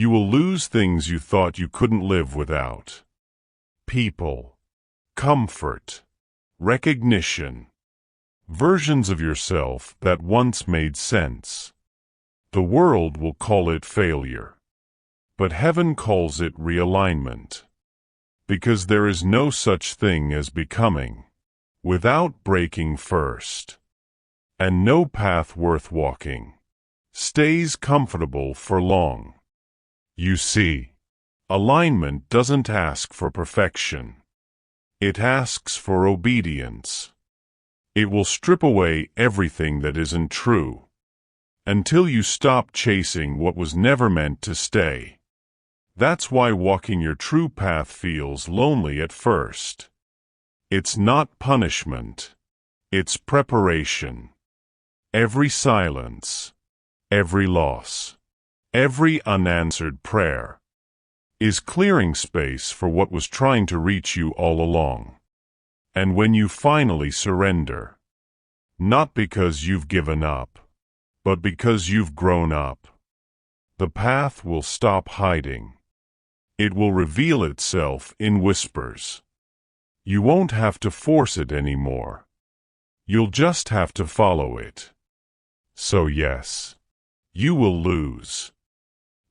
You will lose things you thought you couldn't live without. People, comfort, recognition, versions of yourself that once made sense. The world will call it failure, but heaven calls it realignment. Because there is no such thing as becoming without breaking first. And no path worth walking stays comfortable for long. You see, alignment doesn't ask for perfection. It asks for obedience. It will strip away everything that isn't true, until you stop chasing what was never meant to stay. That's why walking your true path feels lonely at first. It's not punishment. It's preparation. Every silence, every loss, every unanswered prayer is clearing space for what was trying to reach you all along. And when you finally surrender, not because you've given up, but because you've grown up, the path will stop hiding. It will reveal itself in whispers. You won't have to force it anymore. You'll just have to follow it. So yes, you will lose.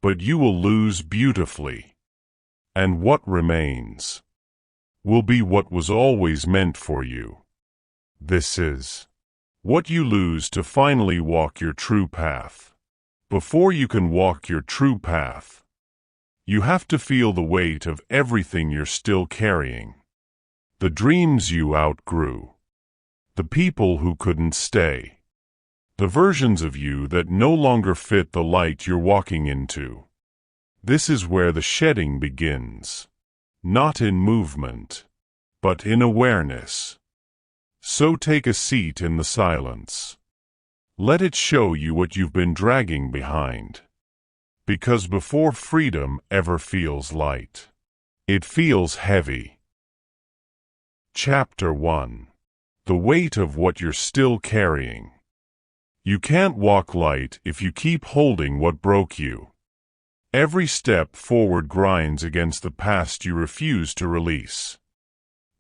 But you will lose beautifully. And what remains will be what was always meant for you. This is what you lose to finally walk your true path. Before you can walk your true path, you have to feel the weight of everything you're still carrying. The dreams you outgrew. The people who couldn't stay. The versions of you that no longer fit the light you're walking into. This is where the shedding begins. Not in movement, but in awareness. So take a seat in the silence. Let it show you what you've been dragging behind. Because before freedom ever feels light, it feels heavy. Chapter 1. The weight of what you're still carrying. You can't walk light if you keep holding what broke you. Every step forward grinds against the past you refuse to release.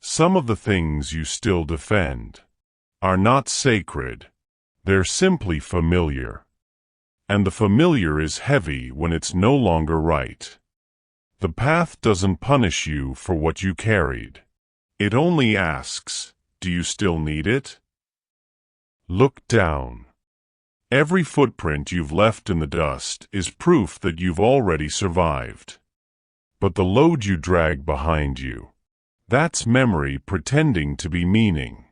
Some of the things you still defend are not sacred. They're simply familiar. And the familiar is heavy when it's no longer right. The path doesn't punish you for what you carried. It only asks, do you still need it? Look down. Every footprint you've left in the dust is proof that you've already survived. But the load you drag behind you, that's memory pretending to be meaning.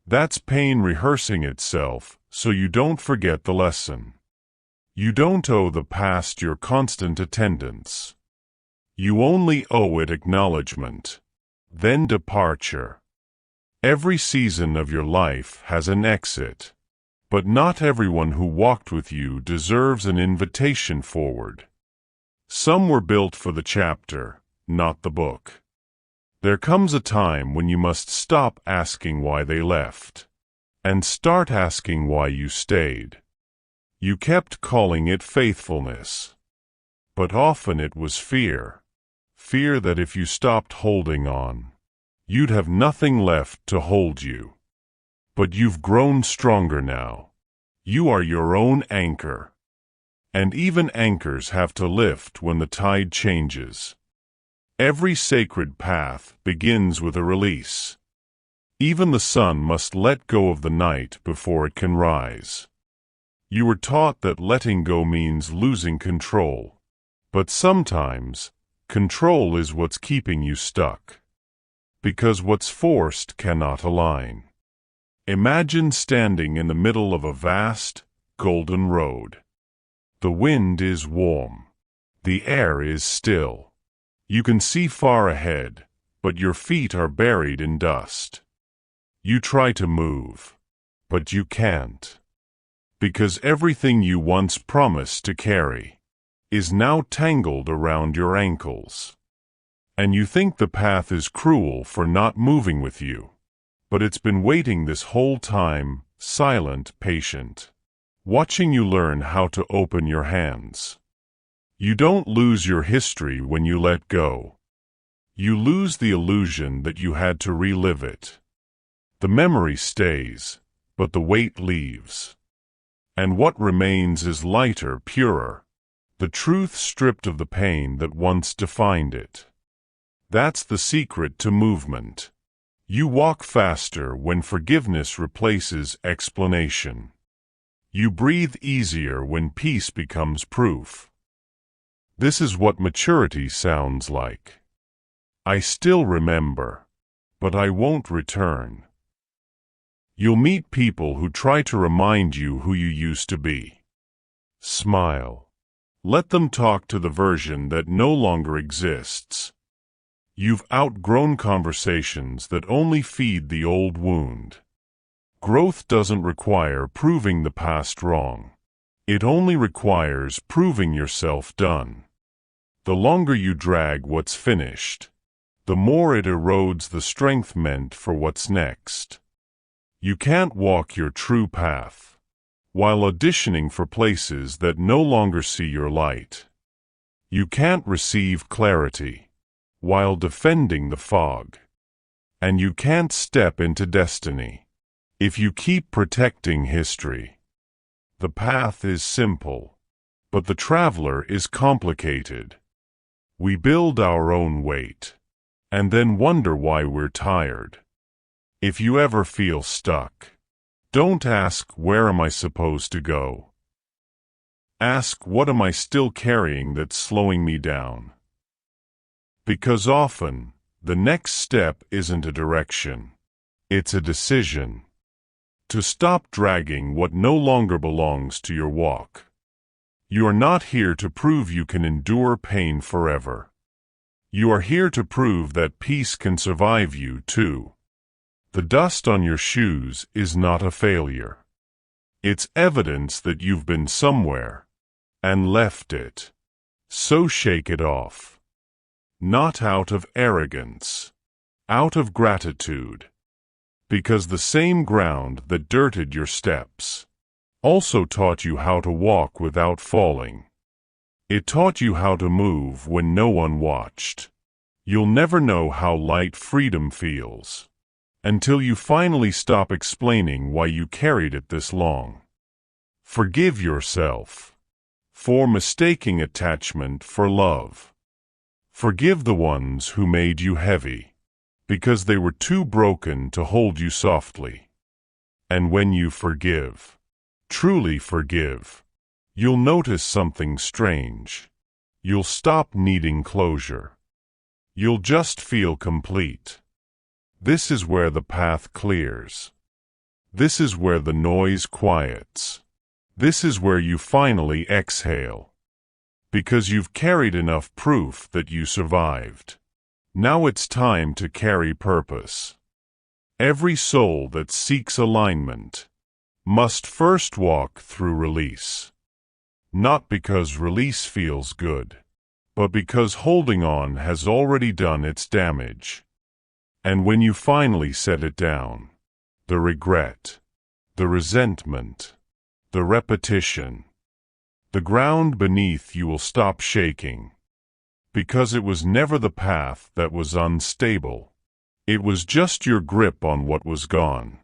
That's pain rehearsing itself so you don't forget the lesson. You don't owe the past your constant attendance. You only owe it acknowledgement, then departure. Every season of your life has an exit. But not everyone who walked with you deserves an invitation forward. Some were built for the chapter, not the book. There comes a time when you must stop asking why they left, and start asking why you stayed. You kept calling it faithfulness, but often it was fear. Fear that if you stopped holding on, you'd have nothing left to hold you. But you've grown stronger now. You are your own anchor. And even anchors have to lift when the tide changes. Every sacred path begins with a release. Even the sun must let go of the night before it can rise. You were taught that letting go means losing control. But sometimes, control is what's keeping you stuck. Because what's forced cannot align. Imagine standing in the middle of a vast, golden road. The wind is warm. The air is still. You can see far ahead, but your feet are buried in dust. You try to move, but you can't. Because everything you once promised to carry is now tangled around your ankles. And you think the path is cruel for not moving with you. But it's been waiting this whole time, silent, patient, watching you learn how to open your hands. You don't lose your history when you let go. You lose the illusion that you had to relive it. The memory stays, but the weight leaves. And what remains is lighter, purer, the truth stripped of the pain that once defined it. That's the secret to movement. You walk faster when forgiveness replaces explanation. You breathe easier when peace becomes proof. This is what maturity sounds like. I still remember, but I won't return. You'll meet people who try to remind you who you used to be. Smile. Let them talk to the version that no longer exists. You've outgrown conversations that only feed the old wound. Growth doesn't require proving the past wrong. It only requires proving yourself done. The longer you drag what's finished, the more it erodes the strength meant for what's next. You can't walk your true path while auditioning for places that no longer see your light. You can't receive clarity while defending the fog. And you can't step into destiny if you keep protecting history. The path is simple, but the traveler is complicated. We build our own weight, and then wonder why we're tired. If you ever feel stuck, don't ask, where am I supposed to go? Ask, what am I still carrying that's slowing me down? Because often, the next step isn't a direction. It's a decision. To stop dragging what no longer belongs to your walk. You are not here to prove you can endure pain forever. You are here to prove that peace can survive you too. The dust on your shoes is not a failure. It's evidence that you've been somewhere and left it. So shake it off. Not out of arrogance, out of gratitude. Because the same ground that dirted your steps also taught you how to walk without falling. It taught you how to move when no one watched. You'll never know how light freedom feels until you finally stop explaining why you carried it this long. Forgive yourself for mistaking attachment for love. Forgive the ones who made you heavy because they were too broken to hold you softly. And when you forgive, truly forgive, you'll notice something strange. You'll stop needing closure. You'll just feel complete. This is where the path clears. This is where the noise quiets. This is where you finally exhale. Because you've carried enough proof that you survived. Now it's time to carry purpose. Every soul that seeks alignment must first walk through release. Not because release feels good, but because holding on has already done its damage. And when you finally set it down, the regret, the resentment, the repetition, the ground beneath you will stop shaking. Because it was never the path that was unstable. It was just your grip on what was gone.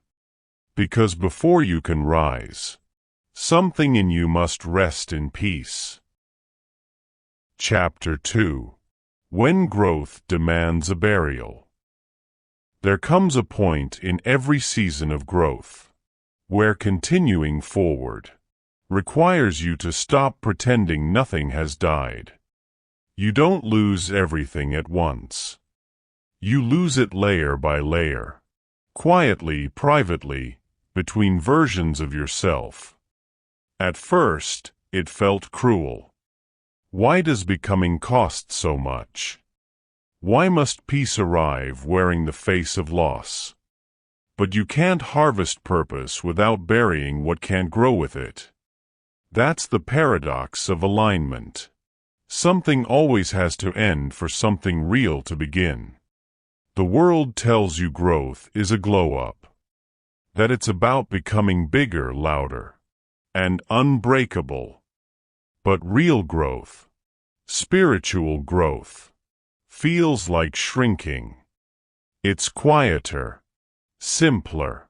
Because before you can rise, something in you must rest in peace. Chapter 2. When Growth Demands a Burial. There comes a point in every season of growth where continuing forward requires you to stop pretending nothing has died. You don't lose everything at once. You lose it layer by layer, quietly, privately, between versions of yourself. At first, it felt cruel. Why does becoming cost so much? Why must peace arrive wearing the face of loss? But you can't harvest purpose without burying what can't grow with it. That's the paradox of alignment. Something always has to end for something real to begin. The world tells you growth is a glow-up. That it's about becoming bigger, louder, and unbreakable. But real growth, Spiritual growth feels like shrinking. It's quieter, simpler,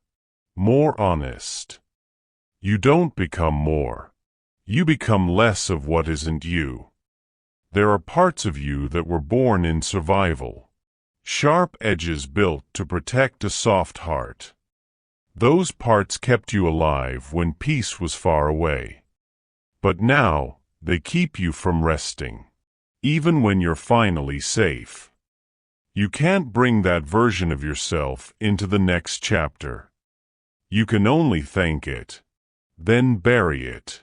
more honest. You don't become more. You become less of what isn't you. There are parts of you that were born in survival. Sharp edges built to protect a soft heart. Those parts kept you alive when peace was far away. But now, they keep you from resting. Even when you're finally safe. You can't bring that version of yourself into the next chapter. You can only thank it. Then bury it.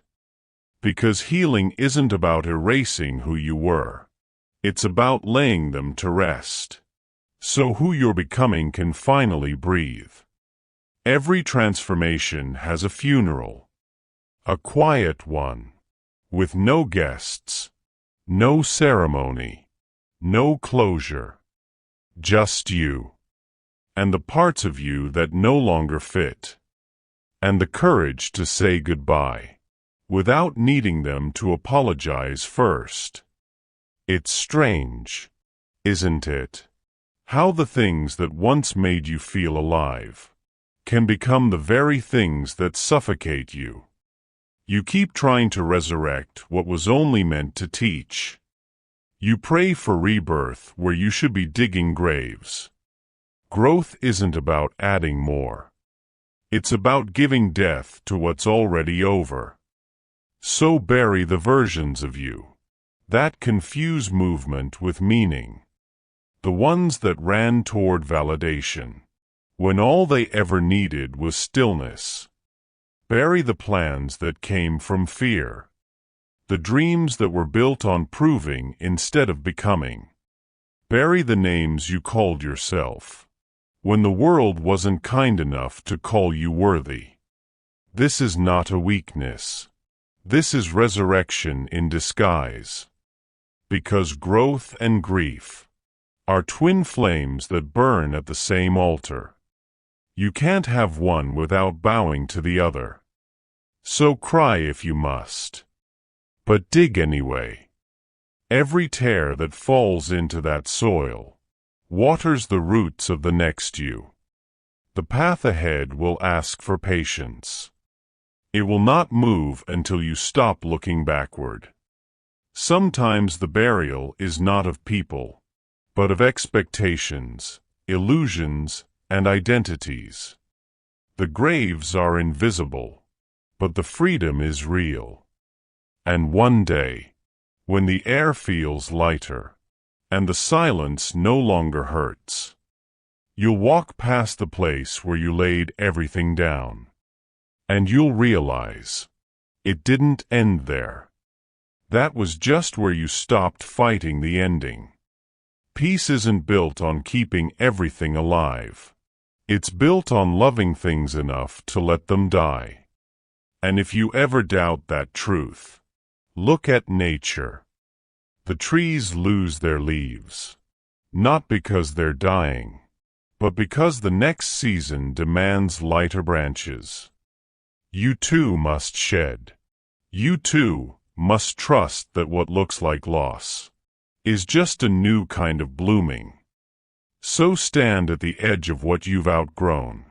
Because healing isn't about erasing who you were. It's about laying them to rest. So who you're becoming can finally breathe. Every transformation has a funeral. A quiet one. With no guests. No ceremony. No closure. Just you. And the parts of you that no longer fit. And the courage to say goodbye. Without needing them to apologize first. It's strange, isn't it? How the things that once made you feel alive can become the very things that suffocate you. You keep trying to resurrect what was only meant to teach. You pray for rebirth where you should be digging graves. Growth isn't about adding more. It's about giving death to what's already over. So bury the versions of you that confuse movement with meaning. The ones that ran toward validation, when all they ever needed was stillness. Bury the plans that came from fear. The dreams that were built on proving instead of becoming. Bury the names you called yourself, when the world wasn't kind enough to call you worthy. This is not a weakness. This is resurrection in disguise. Because growth and grief are twin flames that burn at the same altar. You can't have one without bowing to the other. So cry if you must. But dig anyway. Every tear that falls into that soil waters the roots of the next you. The path ahead will ask for patience. It will not move until you stop looking backward. Sometimes the burial is not of people, but of expectations, illusions, and identities. The graves are invisible, but the freedom is real. And one day, when the air feels lighter, and the silence no longer hurts, you'll walk past the place where you laid everything down. And you'll realize, it didn't end there. That was just where you stopped fighting the ending. Peace isn't built on keeping everything alive. It's built on loving things enough to let them die. And if you ever doubt that truth, look at nature. The trees lose their leaves, not because they're dying, but because the next season demands lighter branches. You too must shed. You too must trust that what looks like loss is just a new kind of blooming. So stand at the edge of what you've outgrown.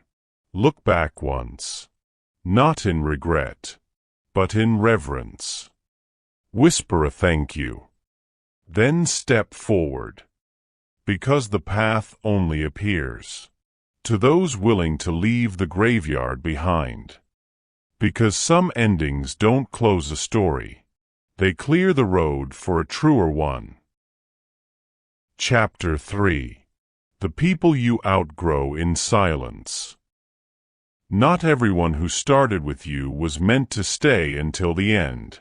Look back once, not in regret, but in reverence. Whisper a thank you. Then step forward. Because the path only appears to those willing to leave the graveyard behind. Because some endings don't close a story. They clear the road for a truer one. Chapter 3. The people you outgrow in silence. Not everyone who started with you was meant to stay until the end.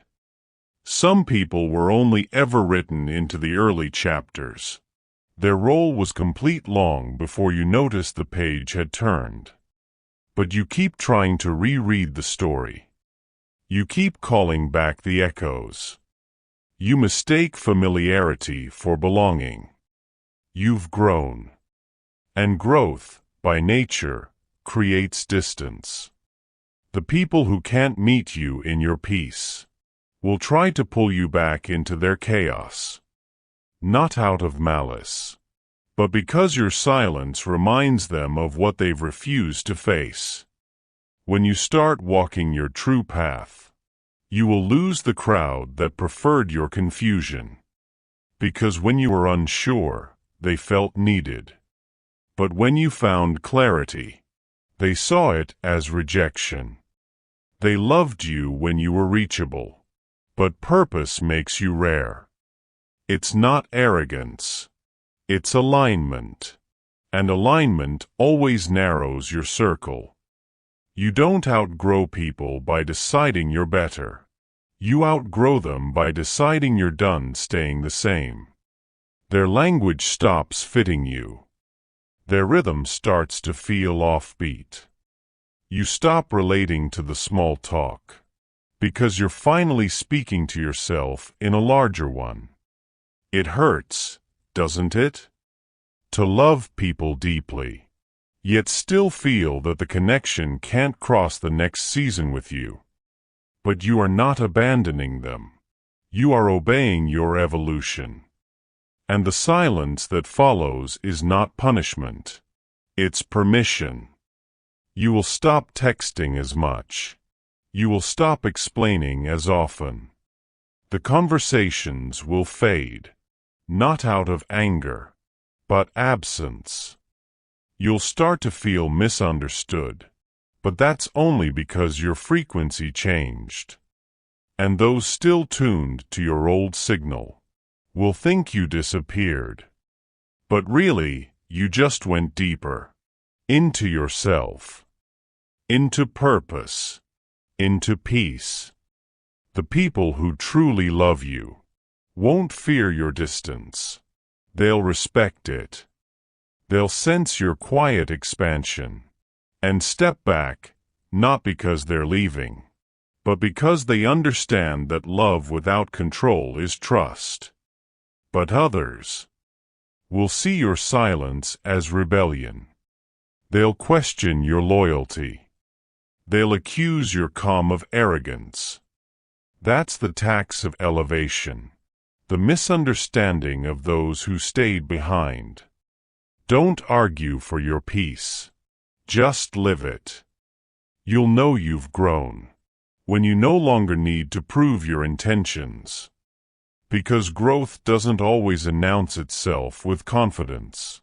Some people were only ever written into the early chapters. Their role was complete long before you noticed the page had turned. But you keep trying to reread the story. You keep calling back the echoes. You mistake familiarity for belonging. You've grown. And growth, by nature, creates distance. The people who can't meet you in your peace will try to pull you back into their chaos. Not out of malice, but because your silence reminds them of what they've refused to face. When you start walking your true path, you will lose the crowd that preferred your confusion. Because when you were unsure, they felt needed. But when you found clarity, they saw it as rejection. They loved you when you were reachable, but purpose makes you rare. It's not arrogance, it's alignment. And alignment always narrows your circle. You don't outgrow people by deciding you're better. You outgrow them by deciding you're done staying the same. Their language stops fitting you. Their rhythm starts to feel offbeat. You stop relating to the small talk, because you're finally speaking to yourself in a larger one. It hurts, doesn't it? To love people deeply, yet still feel that the connection can't cross the next season with you. But you are not abandoning them. You are obeying your evolution. And the silence that follows is not punishment. It's permission. You will stop texting as much. You will stop explaining as often. The conversations will fade, not out of anger, but absence. You'll start to feel misunderstood, but that's only because your frequency changed. And those still tuned to your old signal will think you disappeared. But really, you just went deeper, into yourself, into purpose, into peace. The people who truly love you won't fear your distance. They'll respect it. They'll sense your quiet expansion and step back, not because they're leaving, but because they understand that love without control is trust. But others will see your silence as rebellion. They'll question your loyalty. They'll accuse your calm of arrogance. That's the tax of elevation, the misunderstanding of those who stayed behind. Don't argue for your peace. Just live it. You'll know you've grown when you no longer need to prove your intentions. Because growth doesn't always announce itself with confidence.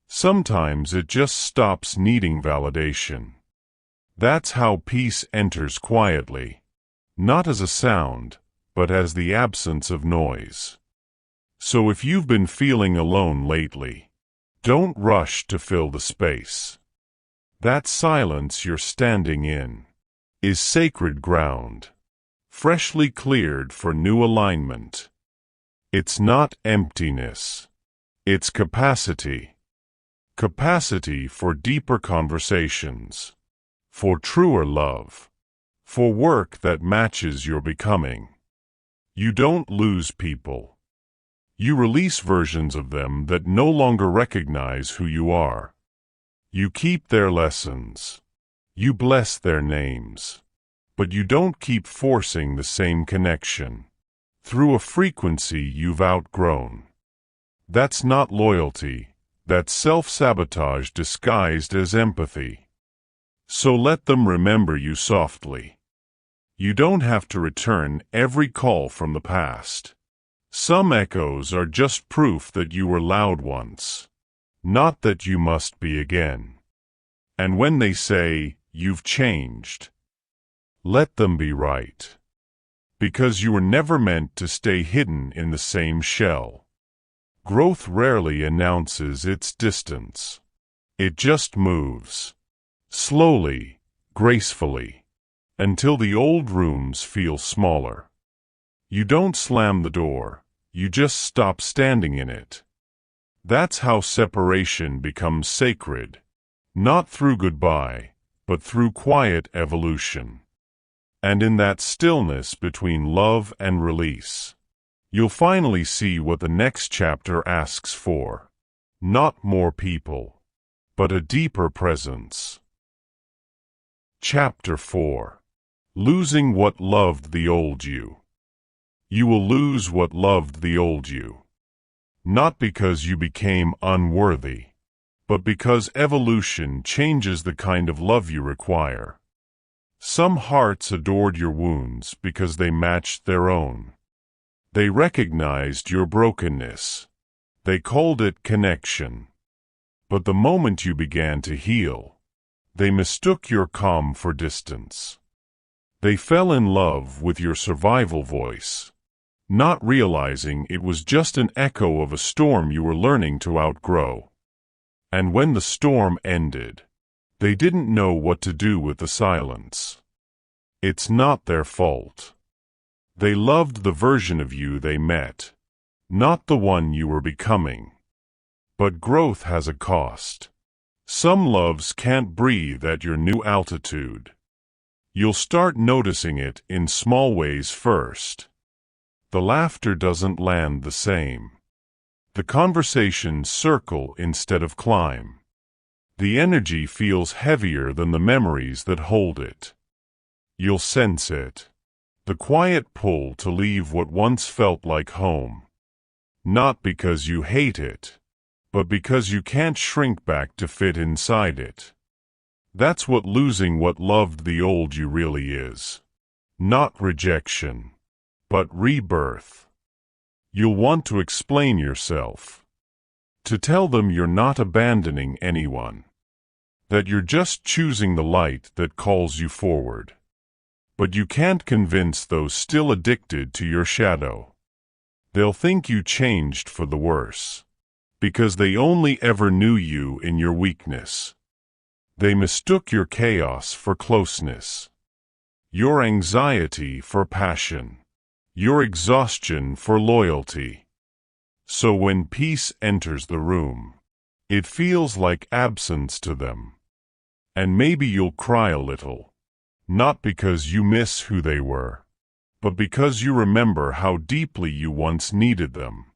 Sometimes it just stops needing validation. That's how peace enters quietly, not as a sound, but as the absence of noise. So if you've been feeling alone lately, don't rush to fill the space. That silence you're standing in is sacred ground, freshly cleared for new alignment. It's not emptiness. It's capacity. Capacity for deeper conversations, for truer love, for work that matches your becoming. You don't lose people. You release versions of them that no longer recognize who you are. You keep their lessons. You bless their names. But you don't keep forcing the same connection through a frequency you've outgrown. That's not loyalty. That's self-sabotage disguised as empathy. So let them remember you softly. You don't have to return every call from the past. Some echoes are just proof that you were loud once, not that you must be again. And when they say, "You've changed," let them be right. Because you were never meant to stay hidden in the same shell. Growth rarely announces its distance. It just moves, slowly, gracefully, until the old rooms feel smaller. You don't slam the door, you just stop standing in it. That's how separation becomes sacred, not through goodbye, but through quiet evolution. And in that stillness between love and release, you'll finally see what the next chapter asks for. Not more people, but a deeper presence. Chapter 4. Losing what loved the old you. You will lose what loved the old you. Not because you became unworthy, but because evolution changes the kind of love you require. Some hearts adored your wounds because they matched their own. They recognized your brokenness. They called it connection. But the moment you began to heal, they mistook your calm for distance. They fell in love with your survival voice, not realizing it was just an echo of a storm you were learning to outgrow. And when the storm ended, they didn't know what to do with the silence. It's not their fault. They loved the version of you they met, not the one you were becoming. But growth has a cost. Some loves can't breathe at your new altitude. You'll start noticing it in small ways first. The laughter doesn't land the same. The conversations circle instead of climb. The energy feels heavier than the memories that hold it. You'll sense it. The quiet pull to leave what once felt like home. Not because you hate it, but because you can't shrink back to fit inside it. That's what losing what loved the old you really is. Not rejection, but rebirth. You'll want to explain yourself. To tell them you're not abandoning anyone. That you're just choosing the light that calls you forward. But you can't convince those still addicted to your shadow. They'll think you changed for the worse, because they only ever knew you in your weakness. They mistook your chaos for closeness, your anxiety for passion, your exhaustion for loyalty. So when peace enters the room, it feels like absence to them. And maybe you'll cry a little, not because you miss who they were, but because you remember how deeply you once needed them.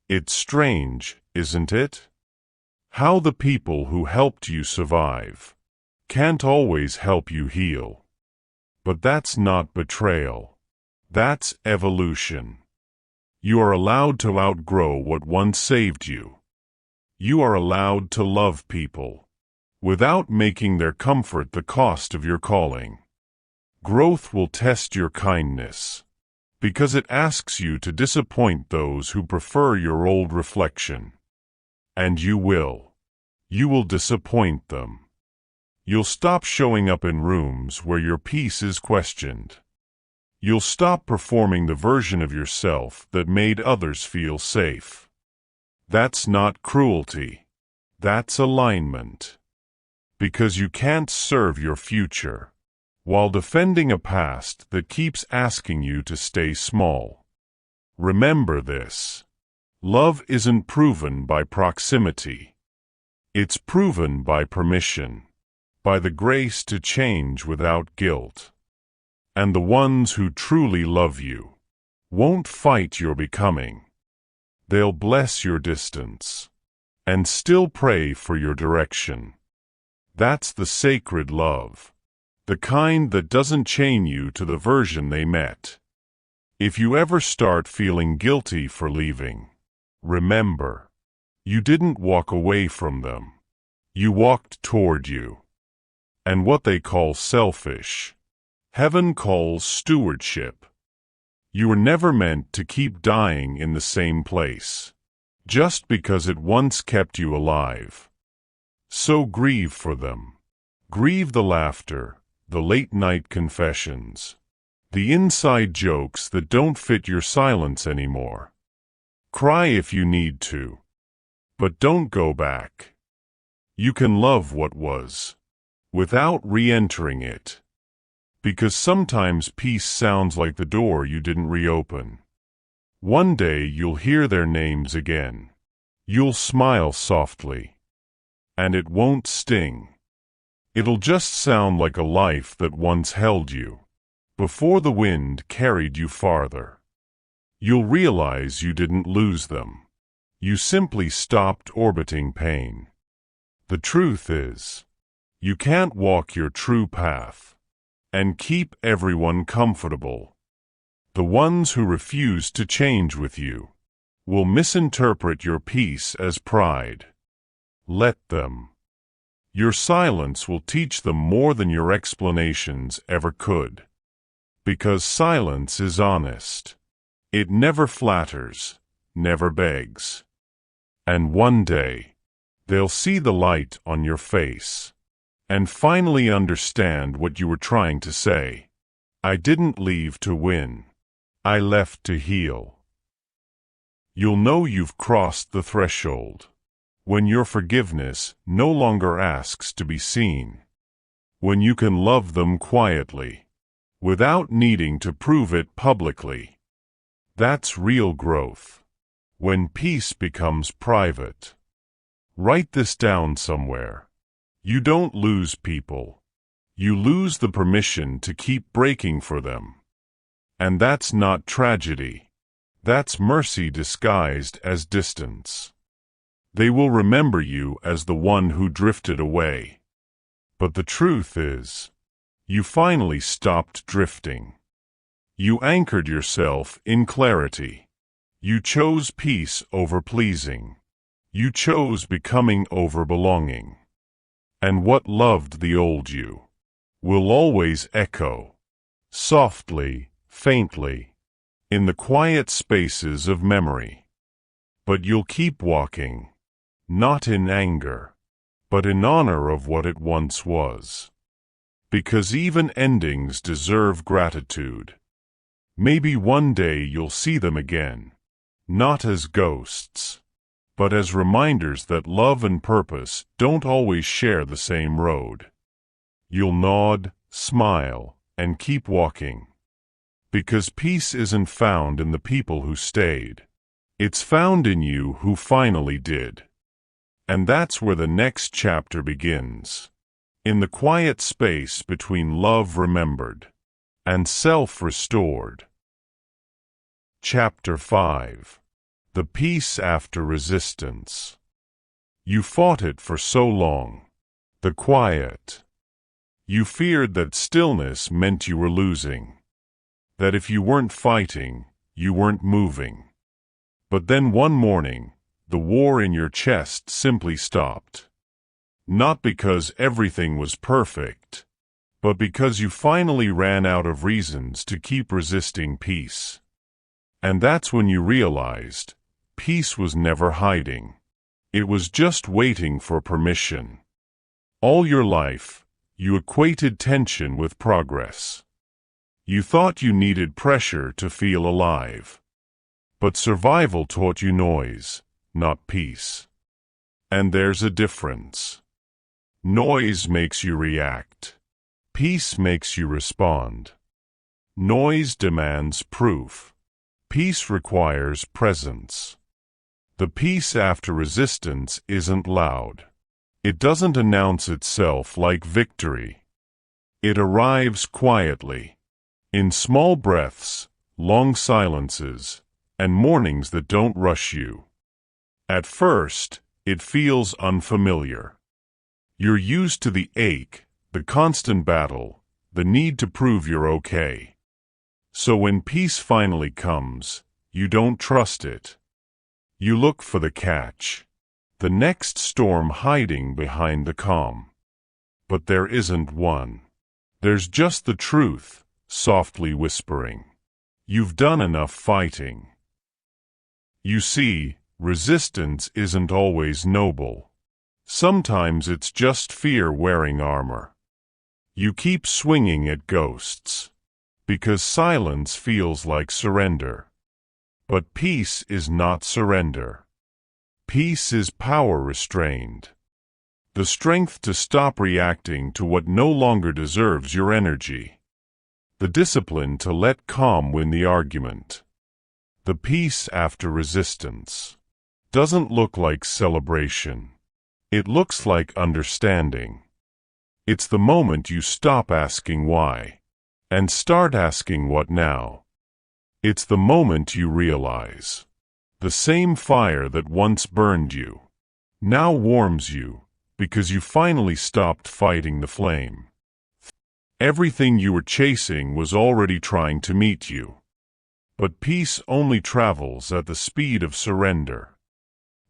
It's strange, isn't it? How the people who helped you survive can't always help you heal. But that's not betrayal. That's evolution. You are allowed to outgrow what once saved you. You are allowed to love people without making their comfort the cost of your calling. Growth will test your kindness, because it asks you to disappoint those who prefer your old reflection. And you will. You will disappoint them. You'll stop showing up in rooms where your peace is questioned. You'll stop performing the version of yourself that made others feel safe. That's not cruelty. That's alignment. Because you can't serve your future while defending a past that keeps asking you to stay small. Remember this. Love isn't proven by proximity. It's proven by permission, by the grace to change without guilt. And the ones who truly love you won't fight your becoming. They'll bless your distance and still pray for your direction. That's the sacred love, the kind that doesn't chain you to the version they met. If you ever start feeling guilty for leaving, remember, you didn't walk away from them. You walked toward you. And what they call selfish, heaven calls stewardship. You were never meant to keep dying in the same place, just because it once kept you alive. So grieve for them. Grieve the laughter, the late-night confessions, the inside jokes that don't fit your silence anymore. Cry if you need to, but don't go back. You can love what was, without re-entering it. Because sometimes peace sounds like the door you didn't reopen. One day you'll hear their names again. You'll smile softly. And it won't sting. It'll just sound like a life that once held you, before the wind carried you farther. You'll realize you didn't lose them. You simply stopped orbiting pain. The truth is, you can't walk your true path and keep everyone comfortable. The ones who refuse to change with you will misinterpret your peace as pride. Let them. Your silence will teach them more than your explanations ever could. Because silence is honest. It never flatters, never begs. And one day, they'll see the light on your face and finally understand what you were trying to say. I didn't leave to win. I left to heal. You'll know you've crossed the threshold when your forgiveness no longer asks to be seen, when you can love them quietly without needing to prove it publicly. That's real growth. When peace becomes private. Write this down somewhere. You don't lose people. You lose the permission to keep breaking for them. And that's not tragedy. That's mercy disguised as distance. They will remember you as the one who drifted away. But the truth is, you finally stopped drifting. You anchored yourself in clarity. You chose peace over pleasing. You chose becoming over belonging. And what loved the old you will always echo, softly, faintly, in the quiet spaces of memory. But you'll keep walking, not in anger, but in honor of what it once was. Because even endings deserve gratitude. Maybe one day you'll see them again, not as ghosts, but as reminders that love and purpose don't always share the same road. You'll nod, smile, and keep walking. Because peace isn't found in the people who stayed. It's found in you who finally did. And that's where the next chapter begins. In the quiet space between love remembered and self restored. Chapter 5. The peace after resistance. You fought it for so long. The quiet. You feared that stillness meant you were losing. That if you weren't fighting, you weren't moving. But then one morning, the war in your chest simply stopped. Not because everything was perfect, but because you finally ran out of reasons to keep resisting peace. And that's when you realized, peace was never hiding. It was just waiting for permission. All your life, you equated tension with progress. You thought you needed pressure to feel alive. But survival taught you noise, not peace. And there's a difference. Noise makes you react. Peace makes you respond. Noise demands proof. Peace requires presence. The peace after resistance isn't loud. It doesn't announce itself like victory. It arrives quietly, in small breaths, long silences, and mornings that don't rush you. At first, it feels unfamiliar. You're used to the ache, the constant battle, the need to prove you're okay. So when peace finally comes, you don't trust it. You look for the catch, the next storm hiding behind the calm. But there isn't one. There's just the truth, softly whispering. You've done enough fighting. You see, resistance isn't always noble. Sometimes it's just fear wearing armor. You keep swinging at ghosts, because silence feels like surrender. But peace is not surrender. Peace is power restrained. The strength to stop reacting to what no longer deserves your energy. The discipline to let calm win the argument. The peace after resistance doesn't look like celebration. It looks like understanding. It's the moment you stop asking why and start asking what now. It's the moment you realize the same fire that once burned you now warms you because you finally stopped fighting the flame. Everything you were chasing was already trying to meet you. But peace only travels at the speed of surrender.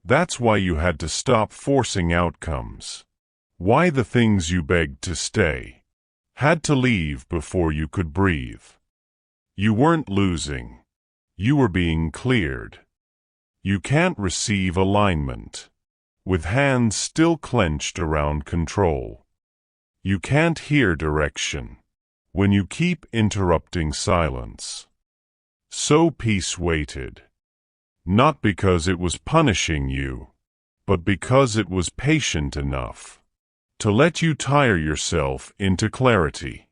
That's why you had to stop forcing outcomes. Why the things you begged to stay had to leave before you could breathe. You weren't losing. You were being cleared. You can't receive alignment with hands still clenched around control. You can't hear direction when you keep interrupting silence. So peace waited, not because it was punishing you, but because it was patient enough to let you tire yourself into clarity.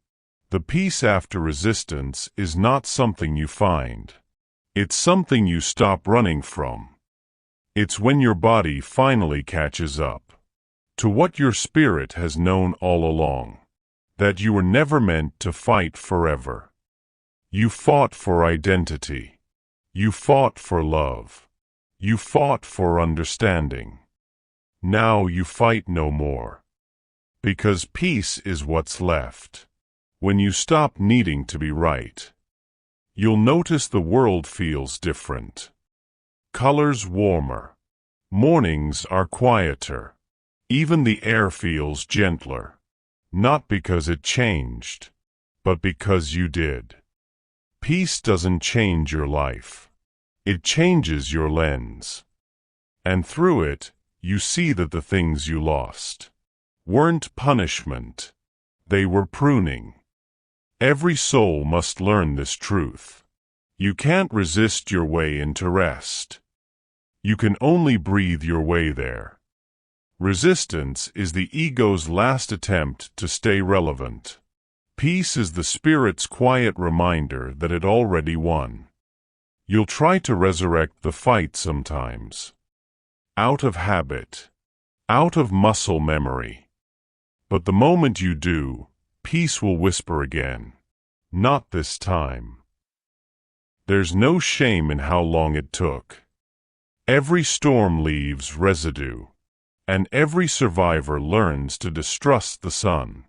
The peace after resistance is not something you find. It's something you stop running from. It's when your body finally catches up to what your spirit has known all along, that you were never meant to fight forever. You fought for identity. You fought for love. You fought for understanding. Now you fight no more. Because peace is what's left. When you stop needing to be right, you'll notice the world feels different. Colors warmer. Mornings are quieter. Even the air feels gentler. Not because it changed, but because you did. Peace doesn't change your life. It changes your lens. And through it, you see that the things you lost weren't punishment. They were pruning. Every soul must learn this truth. You can't resist your way into rest. You can only breathe your way there. Resistance is the ego's last attempt to stay relevant. Peace is the spirit's quiet reminder that it already won. You'll try to resurrect the fight sometimes. Out of habit. Out of muscle memory. But the moment you do, peace will whisper again. Not this time. There's no shame in how long it took. Every storm leaves residue, and every survivor learns to distrust the sun.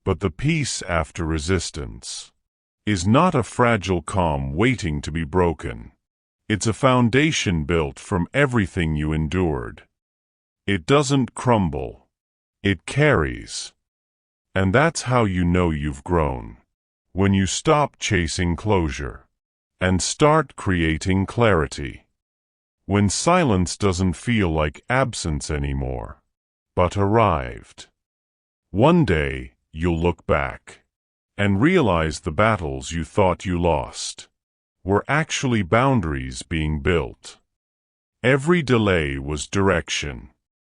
But the peace after resistance is not a fragile calm waiting to be broken. It's a foundation built from everything you endured. It doesn't crumble. It carries. And that's how you know you've grown. When you stop chasing closure and start creating clarity. When silence doesn't feel like absence anymore, but arrived. One day, you'll look back and realize the battles you thought you lost were actually boundaries being built. Every delay was direction.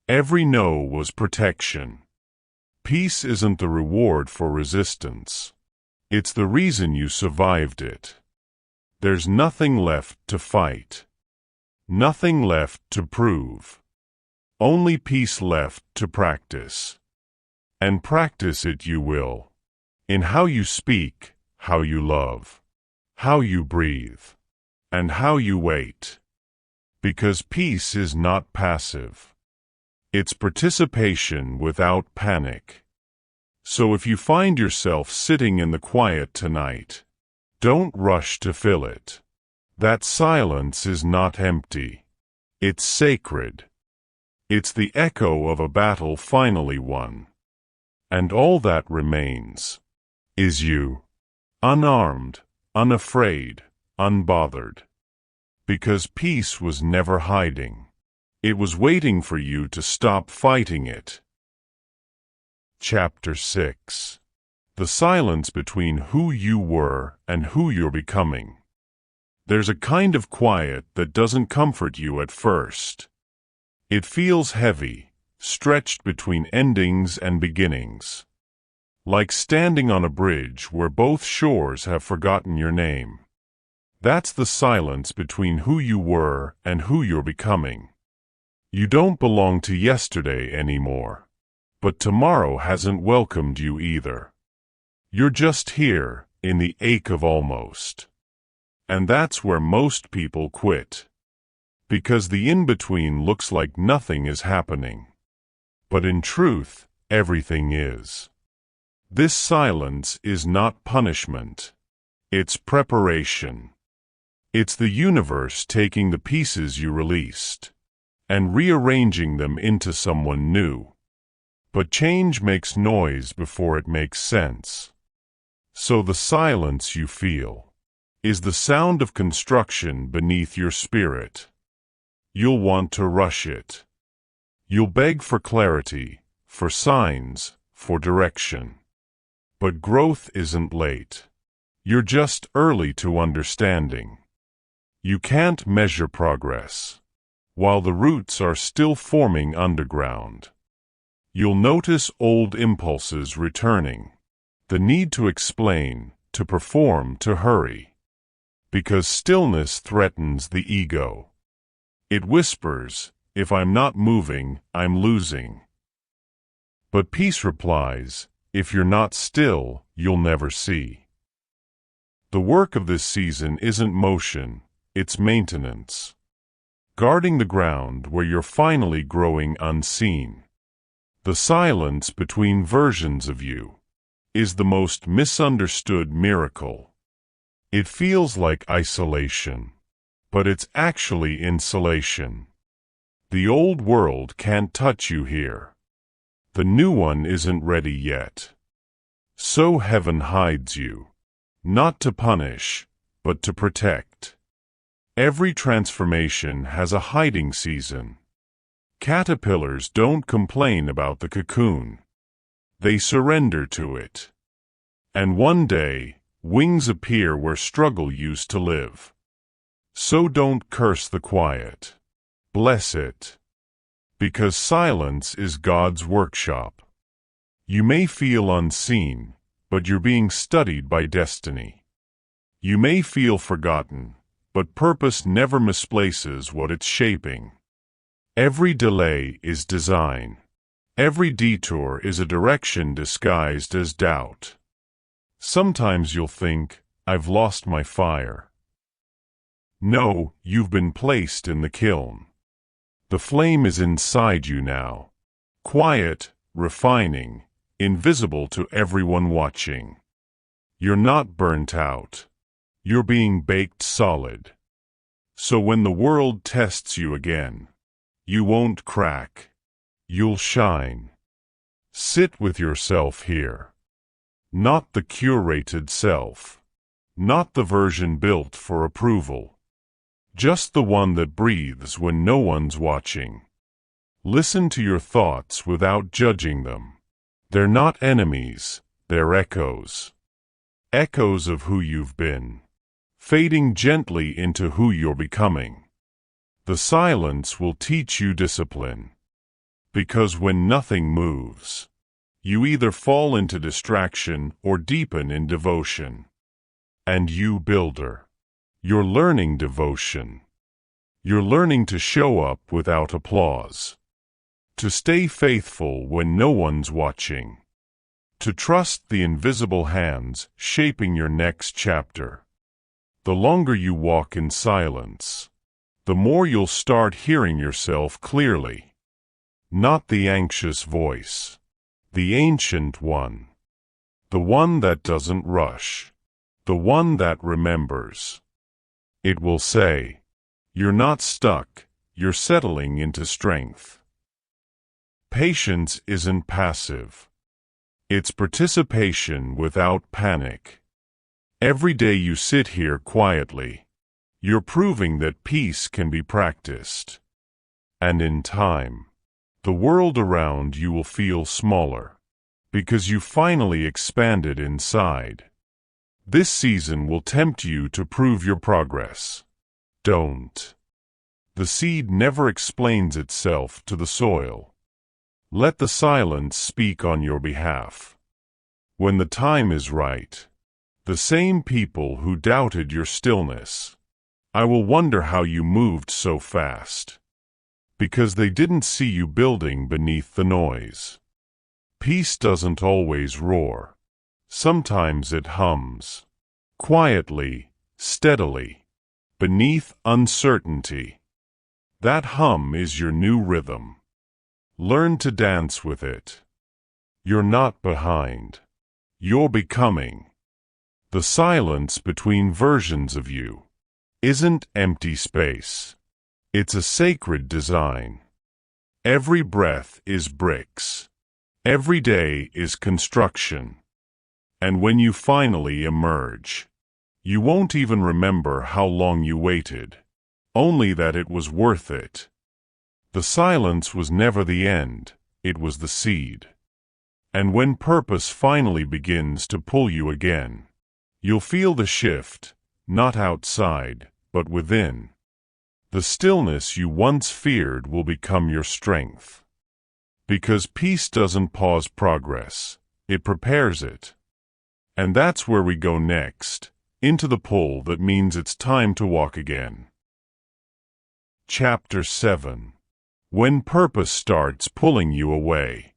Every no was protection. Peace isn't the reward for resistance. It's the reason you survived it. There's nothing left to fight. Nothing left to prove. Only peace left to practice. And practice it you will. In how you speak, how you love, how you breathe, and how you wait. Because peace is not passive. It's participation without panic. So if you find yourself sitting in the quiet tonight, don't rush to fill it. That silence is not empty. It's sacred. It's the echo of a battle finally won. And all that remains is you. Unarmed, unafraid, unbothered. Because peace was never hiding. It was waiting for you to stop fighting it. Chapter 6. The silence between who you were and who you're becoming. There's a kind of quiet that doesn't comfort you at first. It feels heavy, stretched between endings and beginnings. Like standing on a bridge where both shores have forgotten your name. That's the silence between who you were and who you're becoming. You don't belong to yesterday anymore. But tomorrow hasn't welcomed you either. You're just here, in the ache of almost. And that's where most people quit. Because the in-between looks like nothing is happening. But in truth, everything is. This silence is not punishment. It's preparation. It's the universe taking the pieces you released and rearranging them into someone new. But change makes noise before it makes sense. So the silence you feel is the sound of construction beneath your spirit. You'll want to rush it. You'll beg for clarity, for signs, for direction. But growth isn't late. You're just early to understanding. You can't measure progress while the roots are still forming underground. You'll notice old impulses returning, the need to explain, to perform, to hurry. Because stillness threatens the ego. It whispers, if I'm not moving, I'm losing. But peace replies, if you're not still, you'll never see. The work of this season isn't motion, it's maintenance. Guarding the ground where you're finally growing unseen. The silence between versions of you is the most misunderstood miracle. It feels like isolation, but it's actually insulation. The old world can't touch you here. The new one isn't ready yet. So heaven hides you, not to punish, but to protect. Every transformation has a hiding season. Caterpillars don't complain about the cocoon. They surrender to it. And one day, wings appear where struggle used to live. So don't curse the quiet. Bless it. Because silence is God's workshop. You may feel unseen, but you're being studied by destiny. You may feel forgotten, but purpose never misplaces what it's shaping. Every delay is design. Every detour is a direction disguised as doubt. Sometimes you'll think, I've lost my fire. No, you've been placed in the kiln. The flame is inside you now. Quiet, refining, invisible to everyone watching. You're not burnt out. You're being baked solid. So when the world tests you again, you won't crack. You'll shine. Sit with yourself here. Not the curated self. Not the version built for approval. Just the one that breathes when no one's watching. Listen to your thoughts without judging them. They're not enemies, they're echoes. Echoes of who you've been. Fading gently into who you're becoming. The silence will teach you discipline. Because when nothing moves, you either fall into distraction or deepen in devotion. And you, builder, you're learning devotion. You're learning to show up without applause. To stay faithful when no one's watching. To trust the invisible hands shaping your next chapter. The longer you walk in silence, the more you'll start hearing yourself clearly. Not the anxious voice. The ancient one. The one that doesn't rush. The one that remembers. It will say, you're not stuck, you're settling into strength. Patience isn't passive. It's participation without panic. Every day you sit here quietly, you're proving that peace can be practiced. And in time, the world around you will feel smaller, because you finally expanded inside. This season will tempt you to prove your progress. Don't. The seed never explains itself to the soil. Let the silence speak on your behalf. When the time is right, the same people who doubted your stillness, I will wonder how you moved so fast. Because they didn't see you building beneath the noise. Peace doesn't always roar. Sometimes it hums. Quietly, steadily, beneath uncertainty. That hum is your new rhythm. Learn to dance with it. You're not behind. You're becoming. The silence between versions of you isn't empty space. It's a sacred design. Every breath is bricks. Every day is construction. And when you finally emerge, you won't even remember how long you waited, only that it was worth it. The silence was never the end, it was the seed. And when purpose finally begins to pull you again, you'll feel the shift, not outside, but within. The stillness you once feared will become your strength. Because peace doesn't pause progress, it prepares it. And that's where we go next, into the pull that means it's time to walk again. Chapter 7. When purpose starts pulling you away.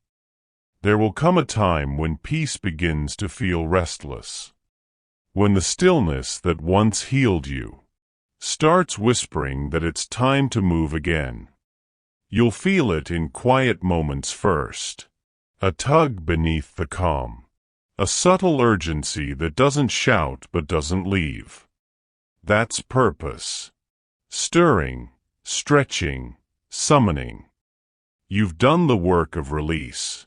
There will come a time when peace begins to feel restless. When the stillness that once healed you starts whispering that it's time to move again. You'll feel it in quiet moments first. A tug beneath the calm. A subtle urgency that doesn't shout but doesn't leave. That's purpose. Stirring, stretching, summoning. You've done the work of release.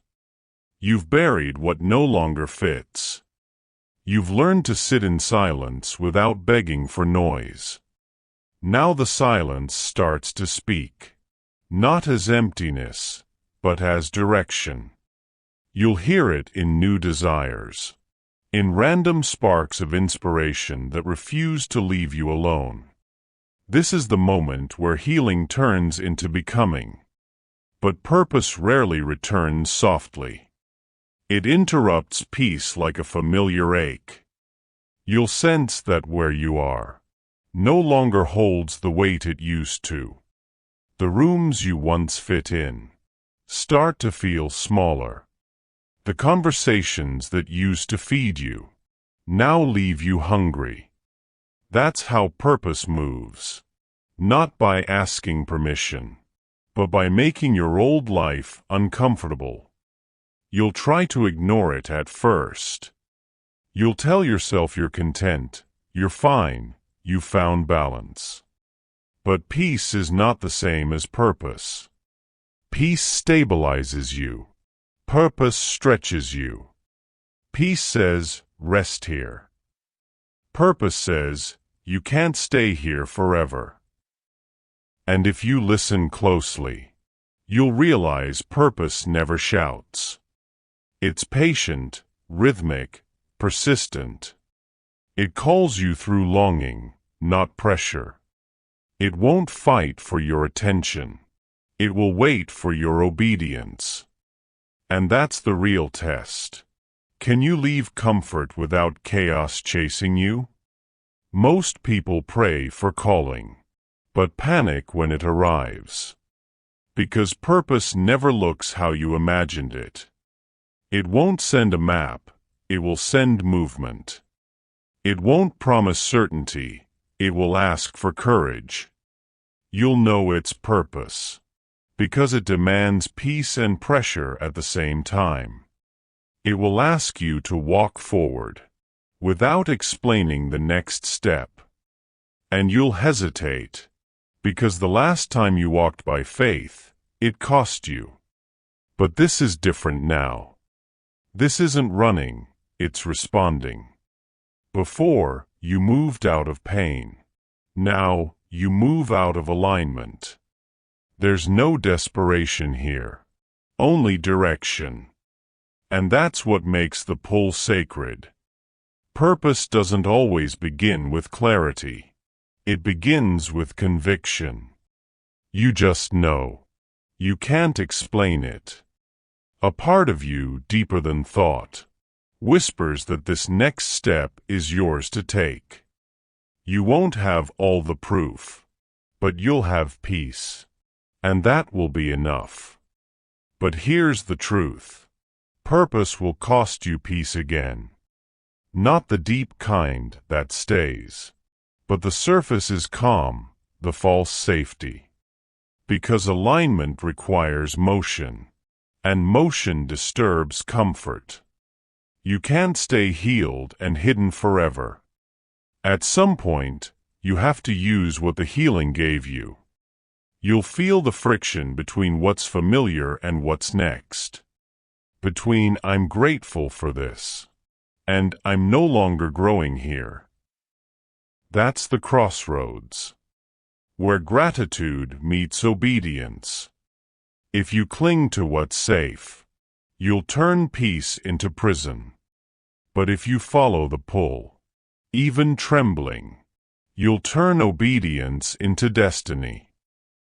You've buried what no longer fits. You've learned to sit in silence without begging for noise. Now the silence starts to speak. Not as emptiness, but as direction. You'll hear it in new desires, in random sparks of inspiration that refuse to leave you alone. This is the moment where healing turns into becoming. But purpose rarely returns softly. It interrupts peace like a familiar ache. You'll sense that where you are no longer holds the weight it used to. The rooms you once fit in start to feel smaller. The conversations that used to feed you now leave you hungry. That's how purpose moves. Not by asking permission, but by making your old life uncomfortable. You'll try to ignore it at first. You'll tell yourself you're content, you're fine, you found balance. But peace is not the same as purpose. Peace stabilizes you. Purpose stretches you. Peace says, rest here. Purpose says, you can't stay here forever. And if you listen closely, you'll realize purpose never shouts. It's patient, rhythmic, persistent. It calls you through longing, not pressure. It won't fight for your attention. It will wait for your obedience. And that's the real test. Can you leave comfort without chaos chasing you? Most people pray for calling, but panic when it arrives. Because purpose never looks how you imagined it. It won't send a map, it will send movement. It won't promise certainty, it will ask for courage. You'll know its purpose, because it demands peace and pressure at the same time. It will ask you to walk forward, without explaining the next step. And you'll hesitate, because the last time you walked by faith, it cost you. But this is different now. This isn't running, it's responding. Before, you moved out of pain. Now, you move out of alignment. There's no desperation here, only direction. And that's what makes the pull sacred. Purpose doesn't always begin with clarity. It begins with conviction. You just know. You can't explain it. A part of you, deeper than thought, whispers that this next step is yours to take. You won't have all the proof, but you'll have peace. And that will be enough. But here's the truth. Purpose will cost you peace again. Not the deep kind that stays, but the surface is calm, the false safety. Because alignment requires motion, and motion disturbs comfort. You can't stay healed and hidden forever. At some point, You have to use what the healing gave you. You'll feel the friction between what's familiar and what's next. Between "I'm grateful for this" and "I'm no longer growing here." That's the crossroads, where gratitude meets obedience. If you cling to what's safe, you'll turn peace into prison. But if you follow the pull, even trembling, you'll turn obedience into destiny.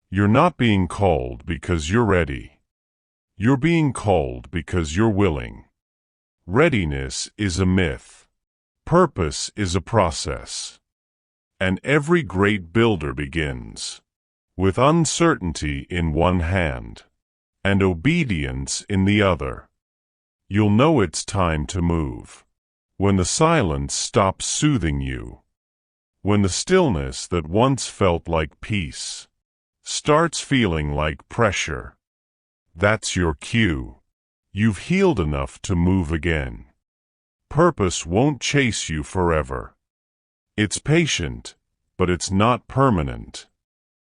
You're not being called because you're ready. You're being called because you're willing. Readiness is a myth. Purpose is a process. And every great builder begins with uncertainty in one hand and obedience in the other. You'll know it's time to move when the silence stops soothing you, when the stillness that once felt like peace starts feeling like pressure. That's your cue. You've healed enough to move again. Purpose won't chase you forever. It's patient, but it's not permanent.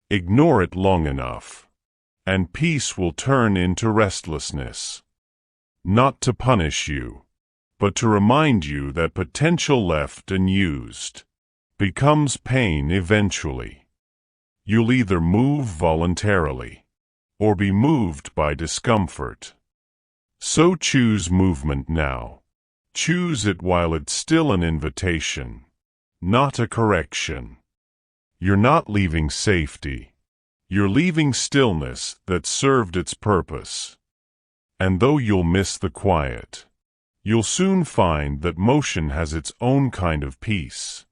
Ignore it long enough, and peace will turn into restlessness. Not to punish you, but to remind you that potential left unused becomes pain eventually. You'll either move voluntarily or be moved by discomfort. So choose movement now. Choose it while it's still an invitation, not a correction. You're not leaving safety. You're leaving stillness that served its purpose. And though you'll miss the quiet, you'll soon find that motion has its own kind of peace,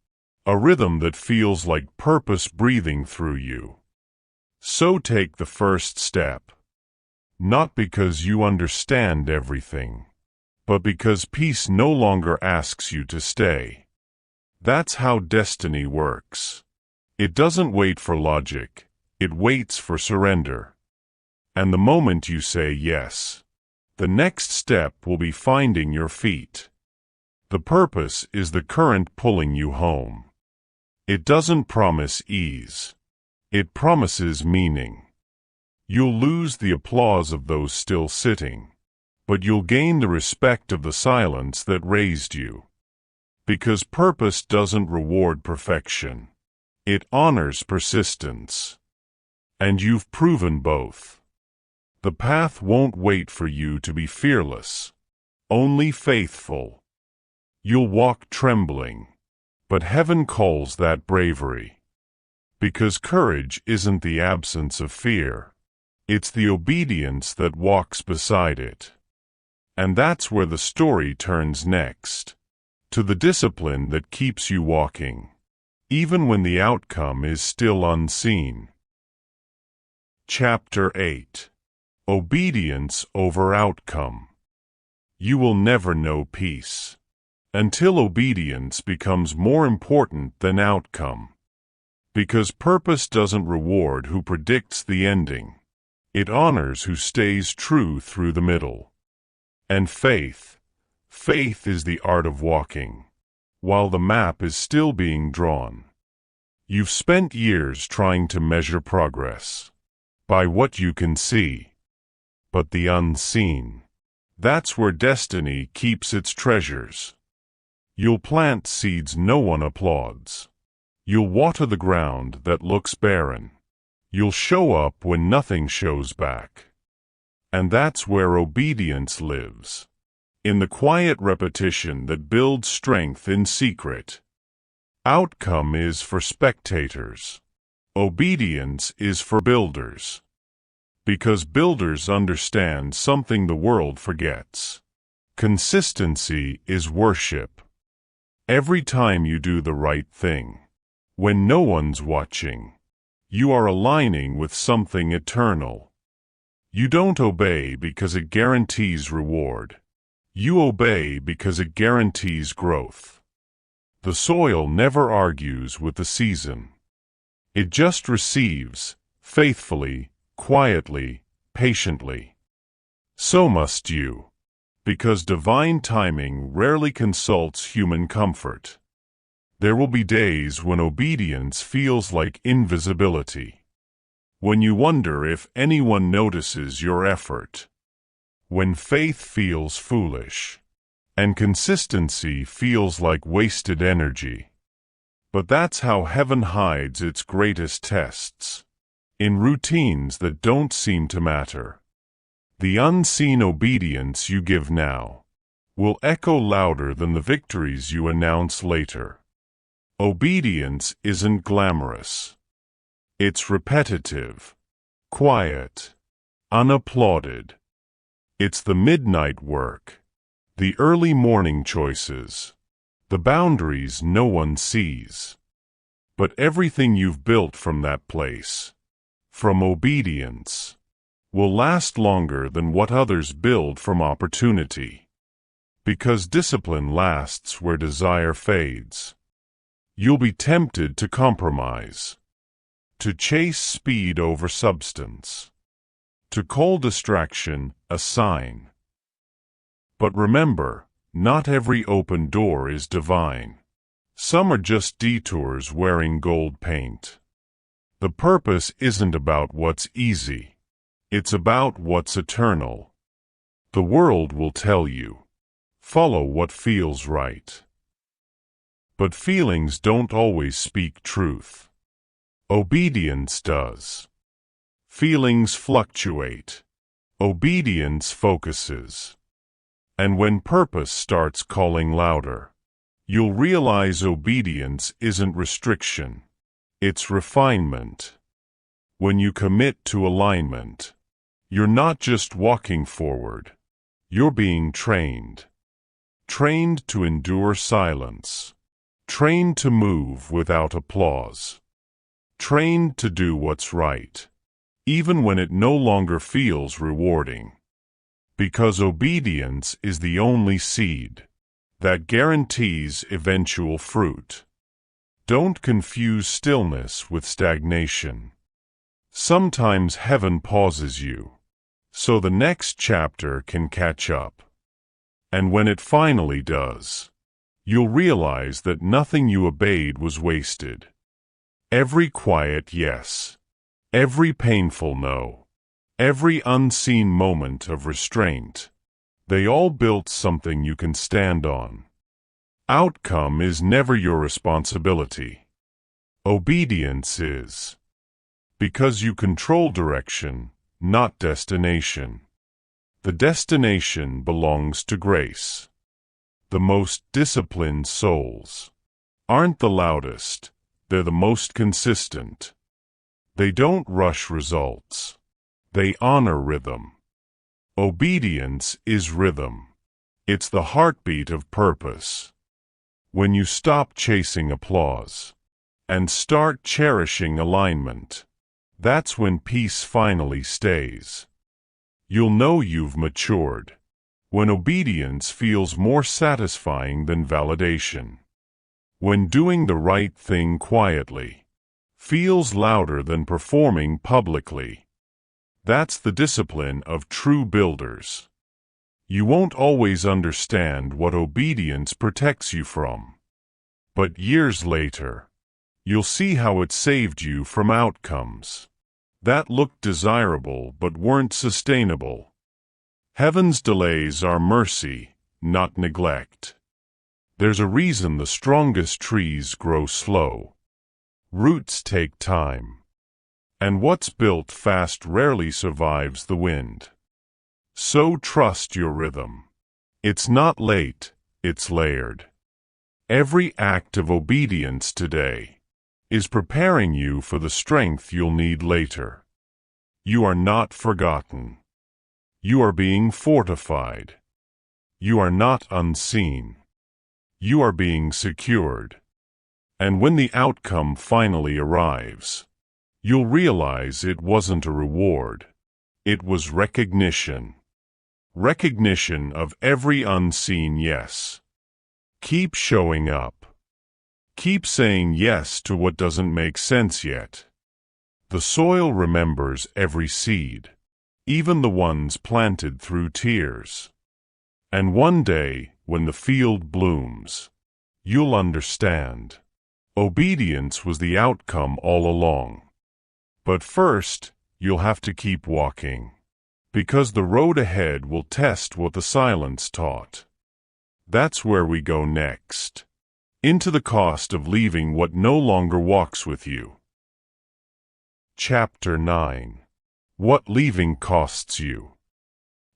a rhythm that feels like purpose breathing through you. So take the first step, not because you understand everything, but because peace no longer asks you to stay. That's how destiny works. It doesn't wait for logic, it waits for surrender. And the moment you say yes, the next step will be finding your feet. The purpose is the current pulling you home. It doesn't promise ease. It promises meaning. You'll lose the applause of those still sitting, but you'll gain the respect of the silence that raised you. Because purpose doesn't reward perfection. It honors persistence. And you've proven both. The path won't wait for you to be fearless, only faithful. You'll walk trembling, but heaven calls that bravery. Because courage isn't the absence of fear, it's the obedience that walks beside it. And that's where the story turns next, to the discipline that keeps you walking, even when the outcome is still unseen. Chapter 8. Obedience over outcome. You will never know peace until obedience becomes more important than outcome. Because purpose doesn't reward who predicts the ending. It honors who stays true through the middle. And faith is the art of walking, while the map is still being drawn. You've spent years trying to measure progress by what you can see. But the unseen, that's where destiny keeps its treasures. You'll plant seeds no one applauds. You'll water the ground that looks barren. You'll show up when nothing shows back. And that's where obedience lives, in the quiet repetition that builds strength in secret. Outcome is for spectators. Obedience is for builders. Because builders understand something the world forgets. Consistency is worship. Every time you do the right thing, when no one's watching, you are aligning with something eternal. You don't obey because it guarantees reward. You obey because it guarantees growth. The soil never argues with the season. It just receives, faithfully, quietly, patiently. So must you. Because divine timing rarely consults human comfort. There will be days when obedience feels like invisibility. When you wonder if anyone notices your effort. When faith feels foolish. And consistency feels like wasted energy. But that's how heaven hides its greatest tests. In routines that don't seem to matter. The unseen obedience you give now will echo louder than the victories you announce later. Obedience isn't glamorous. It's repetitive, quiet, unapplauded. It's the midnight work, the early morning choices, the boundaries no one sees. But everything you've built from that place, from obedience, will last longer than what others build from opportunity. Because discipline lasts where desire fades. You'll be tempted to compromise, to chase speed over substance, to call distraction a sign. But remember, not every open door is divine. Some are just detours wearing gold paint. The purpose isn't about what's easy. It's about what's eternal. The world will tell you, follow what feels right. But feelings don't always speak truth. Obedience does. Feelings fluctuate. Obedience focuses. And when purpose starts calling louder, you'll realize obedience isn't restriction. It's refinement. When you commit to alignment, you're not just walking forward. You're being trained. Trained to endure silence. Trained to move without applause. Trained to do what's right, even when it no longer feels rewarding. Because obedience is the only seed that guarantees eventual fruit. Don't confuse stillness with stagnation. Sometimes heaven pauses you, so the next chapter can catch up. And when it finally does, you'll realize that nothing you obeyed was wasted. Every quiet yes, every painful no, every unseen moment of restraint, they all built something you can stand on. Outcome is never your responsibility. Obedience is. Because you control direction, not destination. The destination belongs to grace. The most disciplined souls aren't the loudest, they're the most consistent. They don't rush results. They honor rhythm. Obedience is rhythm. It's the heartbeat of purpose. When you stop chasing applause and start cherishing alignment, that's when peace finally stays. You'll know you've matured when obedience feels more satisfying than validation. When doing the right thing quietly feels louder than performing publicly. That's the discipline of true builders. You won't always understand what obedience protects you from. But years later, you'll see how it saved you from outcomes that looked desirable but weren't sustainable. Heaven's delays are mercy, not neglect. There's a reason the strongest trees grow slow. Roots take time. And what's built fast rarely survives the wind. So trust your rhythm. It's not late, it's layered. Every act of obedience today is preparing you for the strength you'll need later. You are not forgotten. You are being fortified. You are not unseen. You are being secured. And when the outcome finally arrives, you'll realize it wasn't a reward. It was recognition. Recognition of every unseen yes. Keep showing up. Keep saying yes to what doesn't make sense yet. The soil remembers every seed, even the ones planted through tears. And one day, when the field blooms, you'll understand. Obedience was the outcome all along. But first, you'll have to keep walking, because the road ahead will test what the silence taught. That's where we go next, into the cost of leaving what no longer walks with you. Chapter 9. What leaving costs you.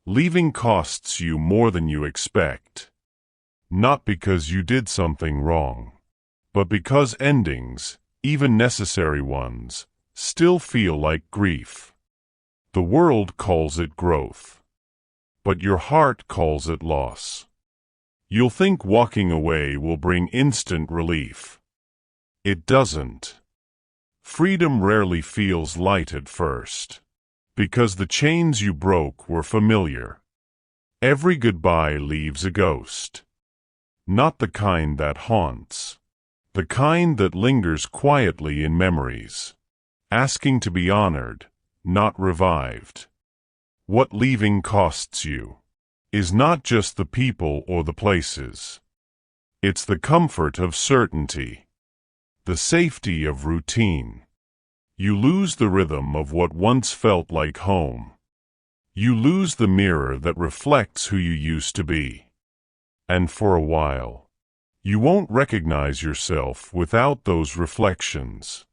Leaving costs you more than you expect. Not because you did something wrong, but because endings, even necessary ones, still feel like grief. The world calls it growth, but your heart calls it loss. You'll think walking away will bring instant relief. It doesn't. Freedom rarely feels light at first, because the chains you broke were familiar. Every goodbye leaves a ghost. Not the kind that haunts, the kind that lingers quietly in memories, asking to be honored, not revived. What leaving costs you is not just the people or the places. It's the comfort of certainty, the safety of routine. You lose the rhythm of what once felt like home. You lose the mirror that reflects who you used to be. And for a while, you won't recognize yourself without those reflections.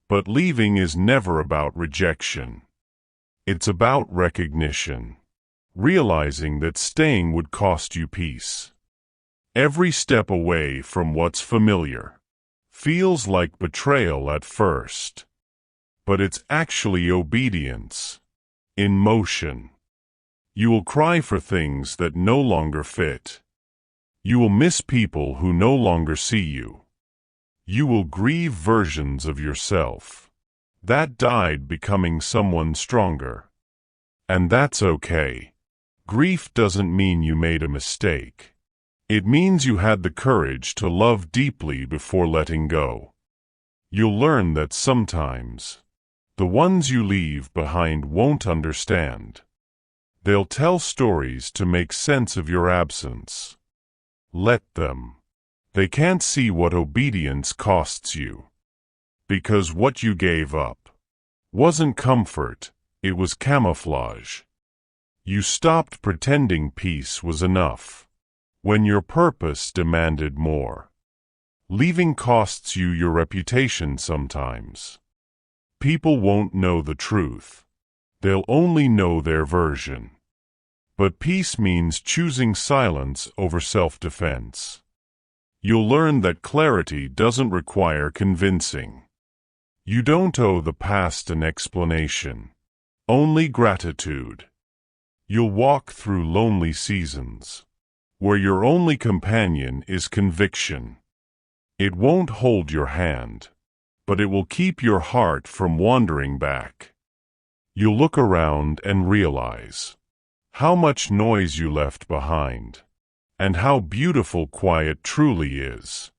But leaving is never about rejection. It's about recognition, realizing that staying would cost you peace. Every step away from what's familiar feels like betrayal at first, but it's actually obedience, in motion. You will cry for things that no longer fit. You will miss people who no longer see you. You will grieve versions of yourself that died becoming someone stronger. And that's okay. Grief doesn't mean you made a mistake. It means you had the courage to love deeply before letting go. You'll learn that sometimes the ones you leave behind won't understand. They'll tell stories to make sense of your absence. Let them. They can't see what obedience costs you. Because what you gave up wasn't comfort, it was camouflage. You stopped pretending peace was enough when your purpose demanded more. Leaving costs you your reputation sometimes. People won't know the truth. They'll only know their version. But peace means choosing silence over self-defense. You'll learn that clarity doesn't require convincing. You don't owe the past an explanation, only gratitude. You'll walk through lonely seasons, where your only companion is conviction. It won't hold your hand, but it will keep your heart from wandering back. You'll look around and realize how much noise you left behind, and how beautiful quiet truly is.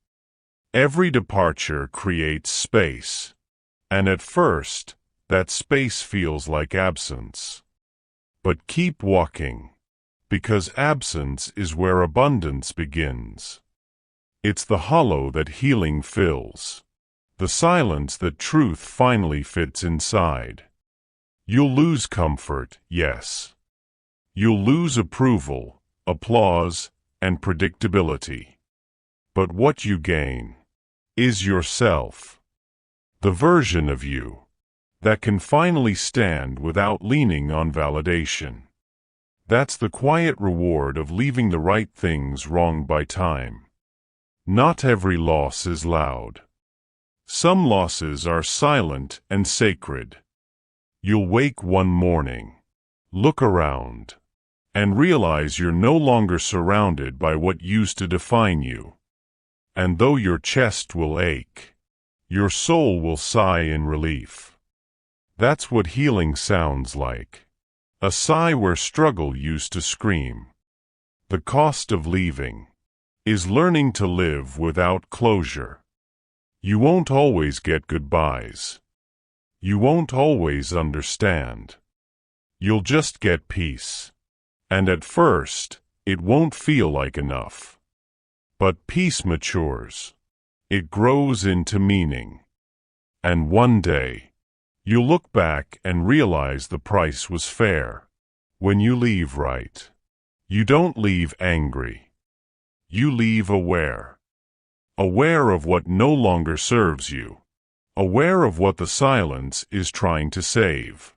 Every departure creates space, and at first, that space feels like absence. But keep walking, because absence is where abundance begins. It's the hollow that healing fills, the silence that truth finally fits inside. You'll lose comfort, yes. You'll lose approval, applause, and predictability. But what you gain is yourself, the version of you that can finally stand without leaning on validation. That's the quiet reward of leaving the right things wrong by time. Not every loss is loud. Some losses are silent and sacred. You'll wake one morning, look around, and realize you're no longer surrounded by what used to define you. And though your chest will ache, your soul will sigh in relief. That's what healing sounds like. A sigh where struggle used to scream. The cost of leaving is learning to live without closure. You won't always get goodbyes. You won't always understand. You'll just get peace. And at first, it won't feel like enough. But peace matures. It grows into meaning. And one day, you'll look back and realize the price was fair. When you leave right, you don't leave angry. You leave aware. Aware of what no longer serves you. Aware of what the silence is trying to save.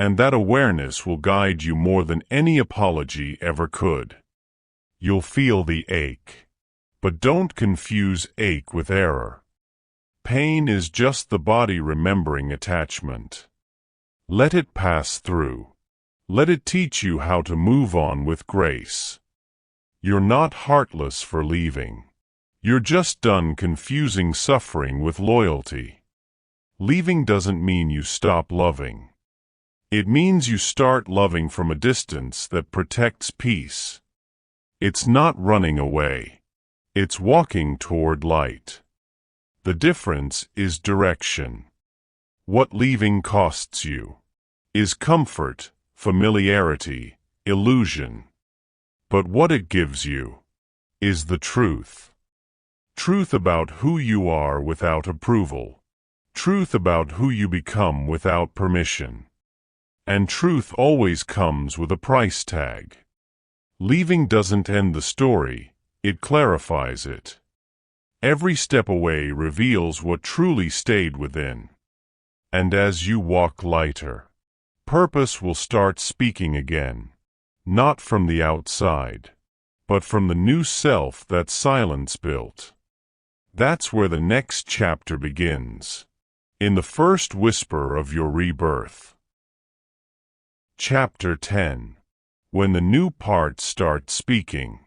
And that awareness will guide you more than any apology ever could. You'll feel the ache. But don't confuse ache with error. Pain is just the body remembering attachment. Let it pass through. Let it teach you how to move on with grace. You're not heartless for leaving. You're just done confusing suffering with loyalty. Leaving doesn't mean you stop loving. It means you start loving from a distance that protects peace. It's not running away. It's walking toward light. The difference is direction. What leaving costs you is comfort, familiarity, illusion. But what it gives you is the truth. Truth about who you are without approval. Truth about who you become without permission. And truth always comes with a price tag. Leaving doesn't end the story, it clarifies it. Every step away reveals what truly stayed within. And as you walk lighter, purpose will start speaking again, not from the outside, but from the new self that silence built. That's where the next chapter begins, in the first whisper of your rebirth. Chapter 10. When the new part starts speaking.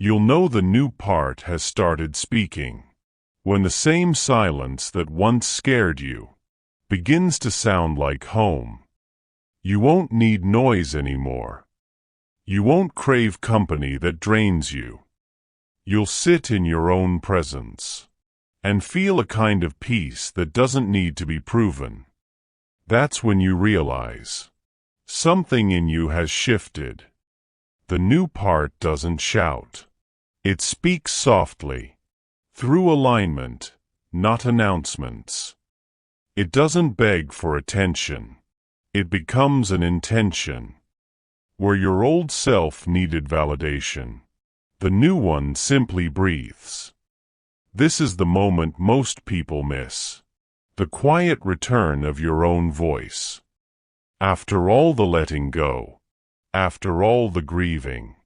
You'll know the new part has started speaking. When the same silence that once scared you begins to sound like home. You won't need noise anymore. You won't crave company that drains you. You'll sit in your own presence and feel a kind of peace that doesn't need to be proven. That's when you realize something in you has shifted. The new part doesn't shout. It speaks softly, through alignment, not announcements. It doesn't beg for attention. It becomes an intention. Where your old self needed validation, the new one simply breathes. This is the moment most people miss. The quiet return of your own voice. After all the letting go, after all the grieving,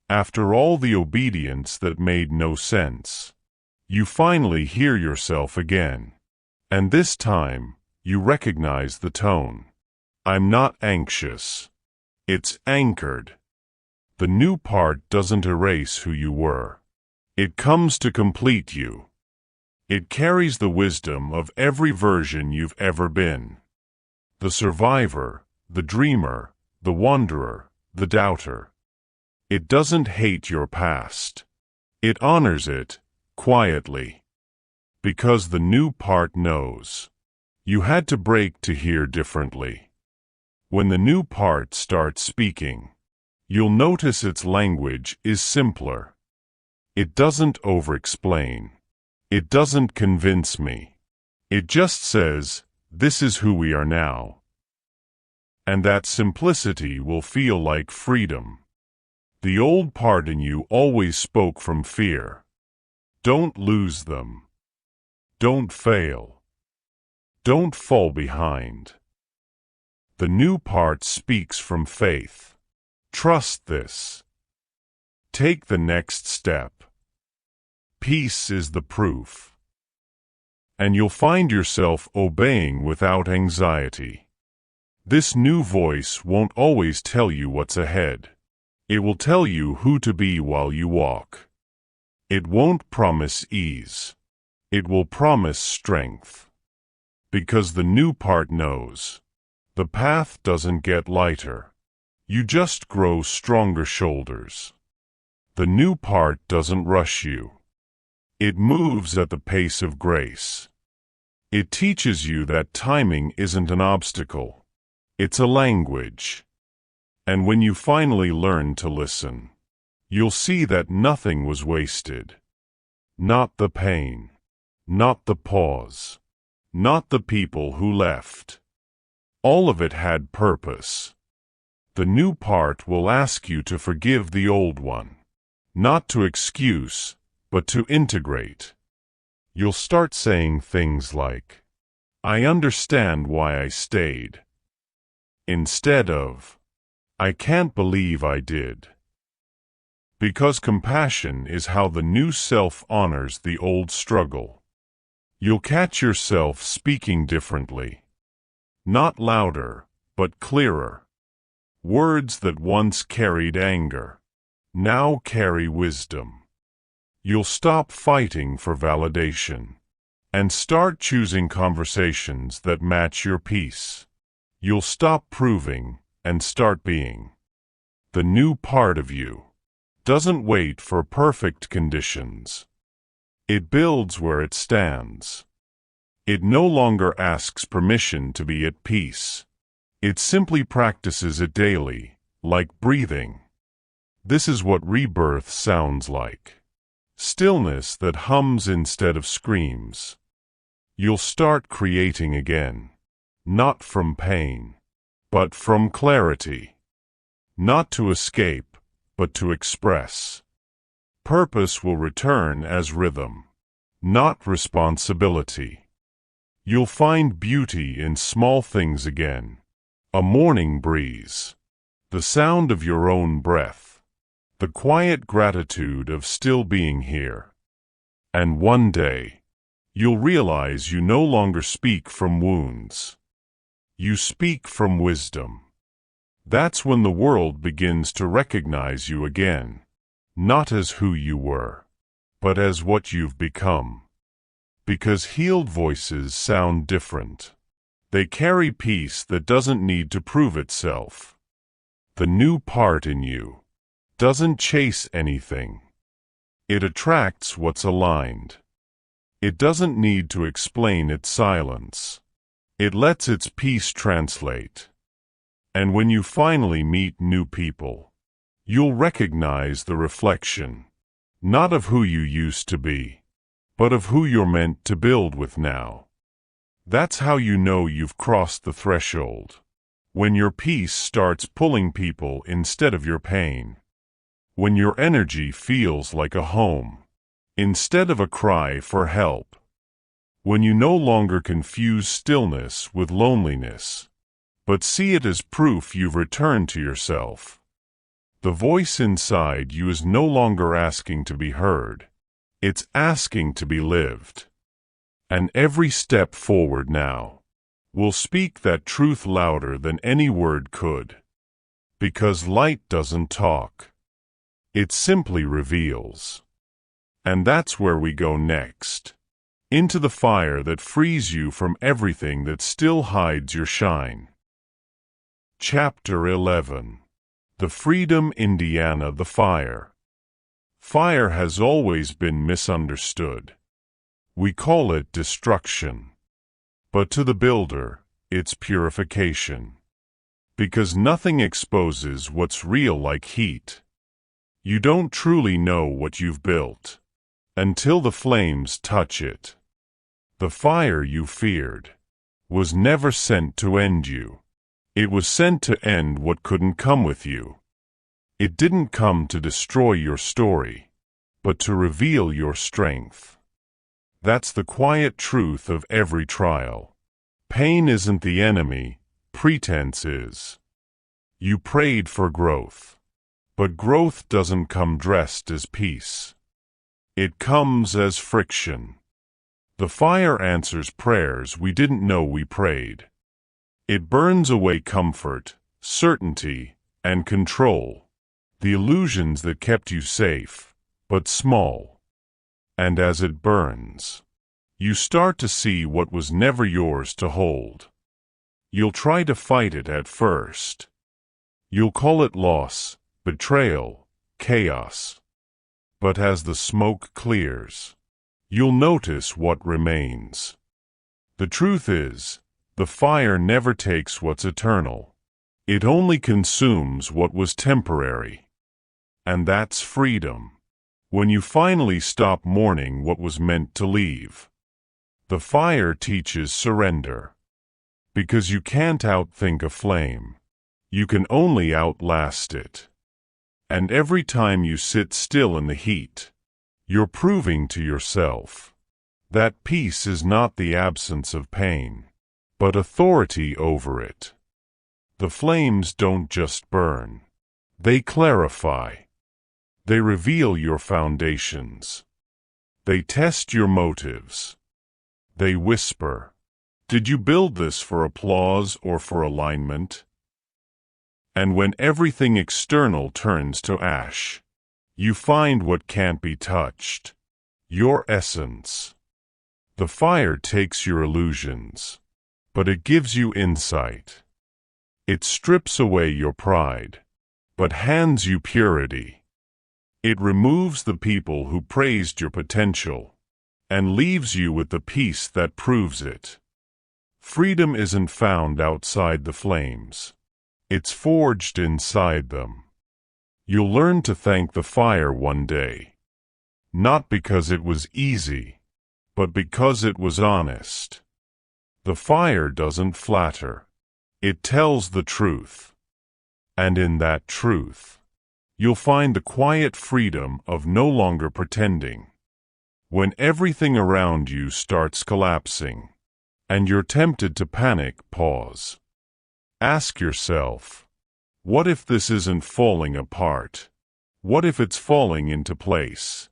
after all the obedience that made no sense, you finally hear yourself again. And this time, you recognize the tone. I'm not anxious. It's anchored. The new part doesn't erase who you were. It comes to complete you. It carries the wisdom of every version you've ever been. The survivor, the dreamer, the wanderer, the doubter. It doesn't hate your past. It honors it, quietly. Because the new part knows. You had to break to hear differently. When the new part starts speaking, you'll notice its language is simpler. It doesn't over-explain. It doesn't convince me. It just says, this is who we are now. And that simplicity will feel like freedom. The old part in you always spoke from fear. Don't lose them. Don't fail. Don't fall behind. The new part speaks from faith. Trust this. Take the next step. Peace is the proof. And you'll find yourself obeying without anxiety. This new voice won't always tell you what's ahead. It will tell you who to be while you walk. It won't promise ease. It will promise strength. Because the new part knows. The path doesn't get lighter. You just grow stronger shoulders. The new part doesn't rush you. It moves at the pace of grace. It teaches you that timing isn't an obstacle. It's a language. And when you finally learn to listen, you'll see that nothing was wasted. Not the pain. Not the pause. Not the people who left. All of it had purpose. The new part will ask you to forgive the old one. Not to excuse, but to integrate. You'll start saying things like, I understand why I stayed, instead of, I can't believe I did. Because compassion is how the new self honors the old struggle. You'll catch yourself speaking differently. Not louder, but clearer. Words that once carried anger, now carry wisdom. You'll stop fighting for validation and start choosing conversations that match your peace. You'll stop proving and start being. The new part of you doesn't wait for perfect conditions. It builds where it stands. It no longer asks permission to be at peace. It simply practices it daily, like breathing. This is what rebirth sounds like. Stillness that hums instead of screams. You'll start creating again, not from pain, but from clarity. Not to escape, but to express. Purpose will return as rhythm, not responsibility. You'll find beauty in small things again. A morning breeze, the sound of your own breath, the quiet gratitude of still being here. And one day, you'll realize you no longer speak from wounds. You speak from wisdom. That's when the world begins to recognize you again, not as who you were, but as what you've become. Because healed voices sound different. They carry peace that doesn't need to prove itself. The new part in you doesn't chase anything. It attracts what's aligned. It doesn't need to explain its silence. It lets its peace translate. And when you finally meet new people, you'll recognize the reflection, not of who you used to be, but of who you're meant to build with now. That's how you know you've crossed the threshold. When your peace starts pulling people instead of your pain. When your energy feels like a home, instead of a cry for help. When you no longer confuse stillness with loneliness, but see it as proof you've returned to yourself. The voice inside you is no longer asking to be heard. It's asking to be lived. And every step forward now will speak that truth louder than any word could. Because light doesn't talk. It simply reveals. And that's where we go next. Into the fire that frees you from everything that still hides your shine. Chapter 11. The Freedom Indiana the Fire. Fire has always been misunderstood. We call it destruction. But to the builder, it's purification. Because nothing exposes what's real like heat. You don't truly know what you've built until the flames touch it. The fire you feared was never sent to end you. It was sent to end what couldn't come with you. It didn't come to destroy your story, but to reveal your strength. That's the quiet truth of every trial. Pain isn't the enemy, pretense is. You prayed for growth, but growth doesn't come dressed as peace. It comes as friction. The fire answers prayers we didn't know we prayed. It burns away comfort, certainty, and control, the illusions that kept you safe, but small. And as it burns, you start to see what was never yours to hold. You'll try to fight it at first. You'll call it loss, betrayal, chaos. But as the smoke clears, you'll notice what remains. The truth is, the fire never takes what's eternal. It only consumes what was temporary. And that's freedom. When you finally stop mourning what was meant to leave. The fire teaches surrender. Because you can't outthink a flame. You can only outlast it. And every time you sit still in the heat, you're proving to yourself that peace is not the absence of pain, but authority over it. The flames don't just burn. They clarify. They reveal your foundations. They test your motives. They whisper, "Did you build this for applause or for alignment?" And when everything external turns to ash, you find what can't be touched, your essence. The fire takes your illusions, but it gives you insight. It strips away your pride, but hands you purity. It removes the people who praised your potential, and leaves you with the peace that proves it. Freedom isn't found outside the flames. It's forged inside them. You'll learn to thank the fire one day. Not because it was easy, but because it was honest. The fire doesn't flatter. It tells the truth. And in that truth, you'll find the quiet freedom of no longer pretending. When everything around you starts collapsing, and you're tempted to panic, pause. Ask yourself, what if this isn't falling apart? What if it's falling into place?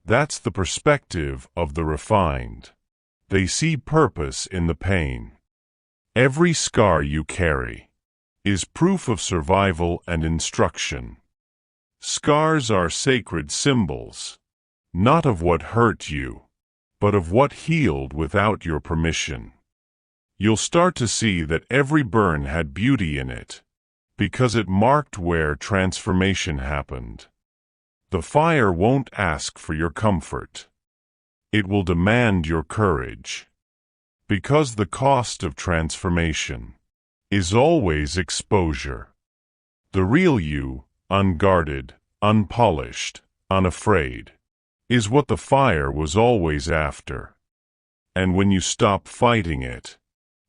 That's the perspective of the refined. They see purpose in the pain. Every scar you carry is proof of survival and instruction. Scars are sacred symbols, not of what hurt you, but of what healed without your permission. You'll start to see that every burn had beauty in it, because it marked where transformation happened. The fire won't ask for your comfort. It will demand your courage. Because the cost of transformation is always exposure. The real you, unguarded, unpolished, unafraid, is what the fire was always after. And when you stop fighting it,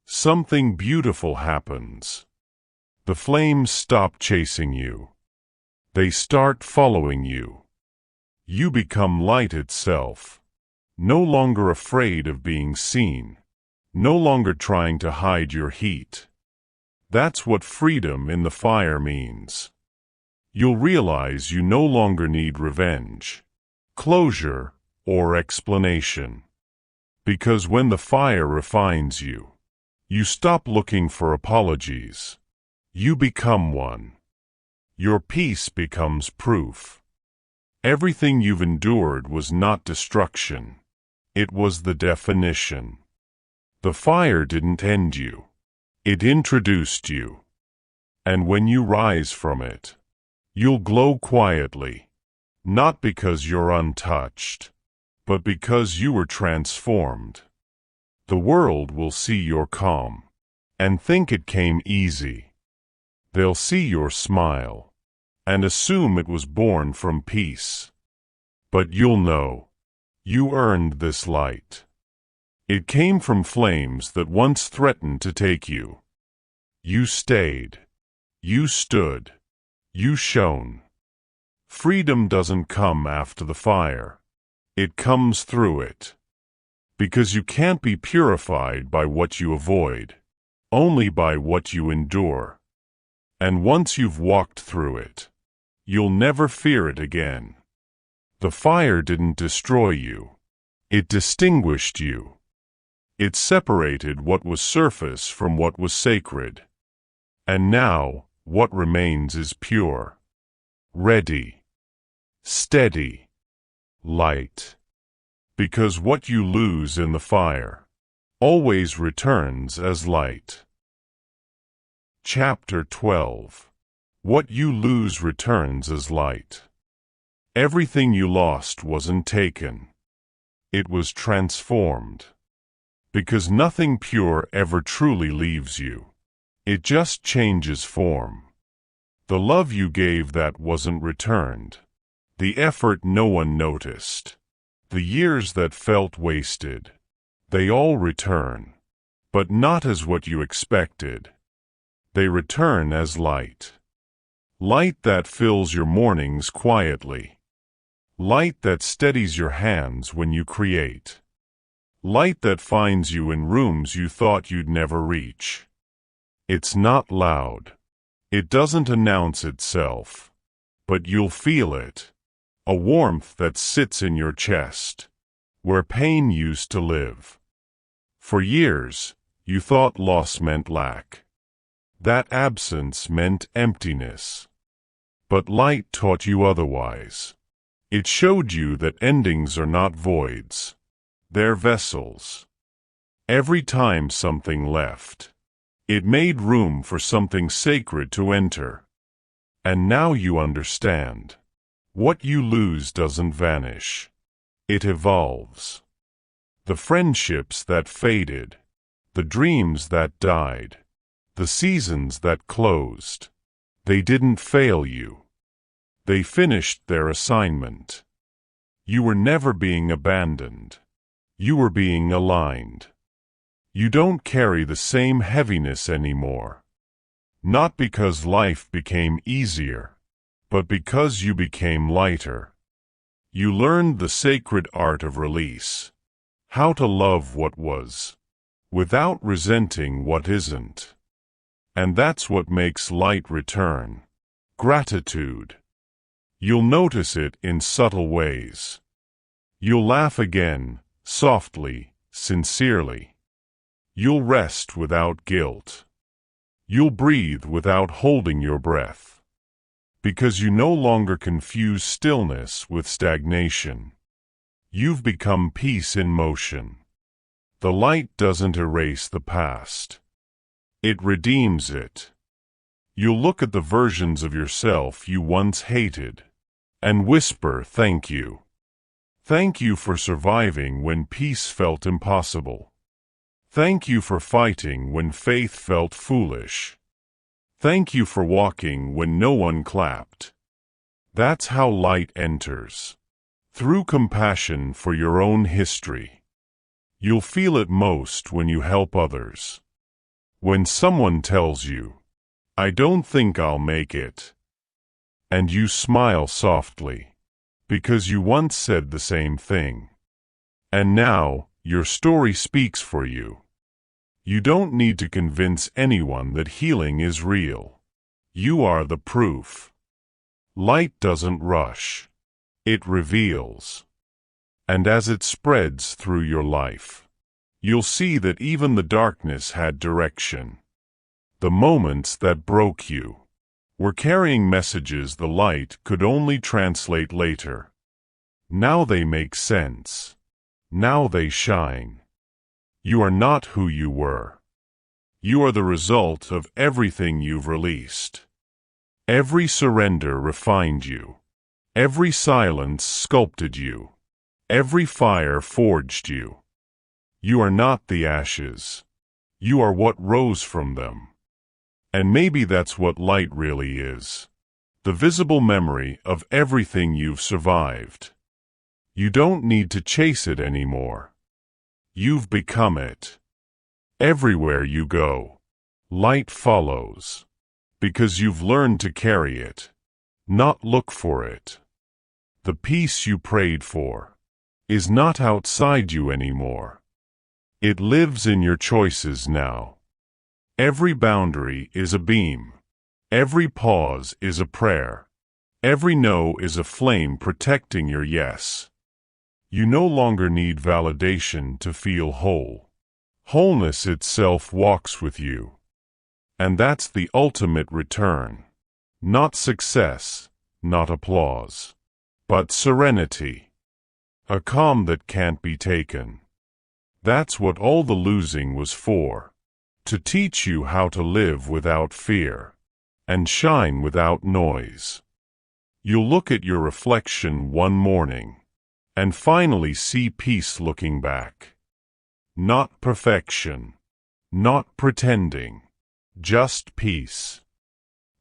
something beautiful happens. The flames stop chasing you. They start following you. You become light itself, no longer afraid of being seen, no longer trying to hide your heat. That's what freedom in the fire means. You'll realize you no longer need revenge, closure, or explanation. Because when the fire refines you, you stop looking for apologies. You become one. Your peace becomes proof. Everything you've endured was not destruction. It was the definition. The fire didn't end you. It introduced you. And when you rise from it, you'll glow quietly, not because you're untouched, but because you were transformed. The world will see your calm and think it came easy. They'll see your smile and assume it was born from peace. But you'll know, you earned this light. It came from flames that once threatened to take you. You stayed. You stood. You shone. Freedom doesn't come after the fire. It comes through it. Because you can't be purified by what you avoid, only by what you endure. And once you've walked through it, you'll never fear it again. The fire didn't destroy you. It distinguished you. It separated what was surface from what was sacred. And now, what remains is pure, ready, steady, light. Because what you lose in the fire always returns as light. Chapter 12. What you lose returns as light. Everything you lost wasn't taken. It was transformed. Because nothing pure ever truly leaves you. It just changes form. The love you gave that wasn't returned. the effort no one noticed, the years that felt wasted. They all return, but not as what you expected. They return as light. Light that fills your mornings quietly. Light that steadies your hands when you create. Light that finds you in rooms you thought you'd never reach. It's not loud. It doesn't announce itself. But you'll feel it. A warmth that sits in your chest, where pain used to live. For years, you thought loss meant lack. That absence meant emptiness. But light taught you otherwise. It showed you that endings are not voids. They're vessels. Every time something left, it made room for something sacred to enter. And now you understand. What you lose doesn't vanish. It evolves. The friendships that faded, the dreams that died, the seasons that closed, they didn't fail you. They finished their assignment. You were never being abandoned. You were being aligned. You don't carry the same heaviness anymore. Not because life became easier, but because you became lighter. You learned the sacred art of release. How to love what was, without resenting what isn't. And that's what makes light return. Gratitude. You'll notice it in subtle ways. You'll laugh again, softly, sincerely. You'll rest without guilt. You'll breathe without holding your breath. Because you no longer confuse stillness with stagnation. You've become peace in motion. The light doesn't erase the past. It redeems it. You'll look at the versions of yourself you once hated and whisper, "Thank you. Thank you for surviving when peace felt impossible. Thank you for fighting when faith felt foolish. Thank you for walking when no one clapped." That's how light enters. Through compassion for your own history. You'll feel it most when you help others. When someone tells you, "I don't think I'll make it," and you smile softly, because you once said the same thing. And now, your story speaks for you. You don't need to convince anyone that healing is real. You are the proof. Light doesn't rush. It reveals. And as it spreads through your life, you'll see that even the darkness had direction. The moments that broke you were carrying messages the light could only translate later. Now they make sense. Now they shine. You are not who you were. You are the result of everything you've released. Every surrender refined you. Every silence sculpted you. Every fire forged you. You are not the ashes. You are what rose from them. And maybe that's what light really is. The visible memory of everything you've survived. You don't need to chase it anymore. You've become it. Everywhere you go, light follows. Because you've learned to carry it, not look for it. The peace you prayed for is not outside you anymore. It lives in your choices now. Every boundary is a beam. Every pause is a prayer. Every no is a flame protecting your yes. You no longer need validation to feel whole. Wholeness itself walks with you. And that's the ultimate return. Not success, not applause, but serenity. A calm that can't be taken. That's what all the losing was for. To teach you how to live without fear. And shine without noise. You'll look at your reflection one morning. And finally see peace looking back. Not perfection. Not pretending. Just peace.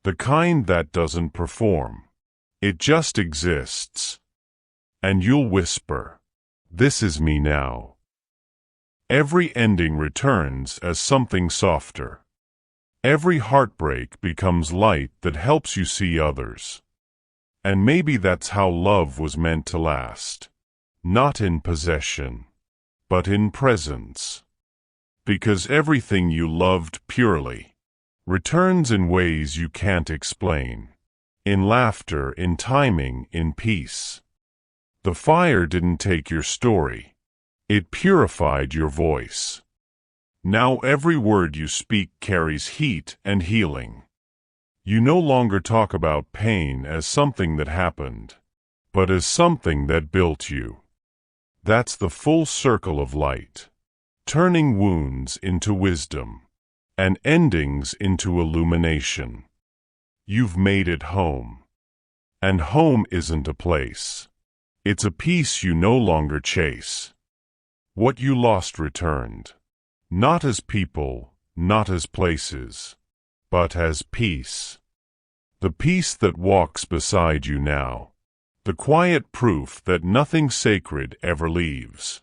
The kind that doesn't perform. It just exists. And you'll whisper, "This is me now." Every ending returns as something softer. Every heartbreak becomes light that helps you see others. And maybe that's how love was meant to last. Not in possession, but in presence. Because everything you loved purely returns in ways you can't explain. In laughter, in timing, in peace. The fire didn't take your story. It purified your voice. Now every word you speak carries heat and healing. You no longer talk about pain as something that happened, but as something that built you. That's the full circle of light, turning wounds into wisdom, and endings into illumination. You've made it home. And home isn't a place. It's a peace you no longer chase. What you lost returned. Not as people, not as places, but as peace. The peace that walks beside you now. The quiet proof that nothing sacred ever leaves.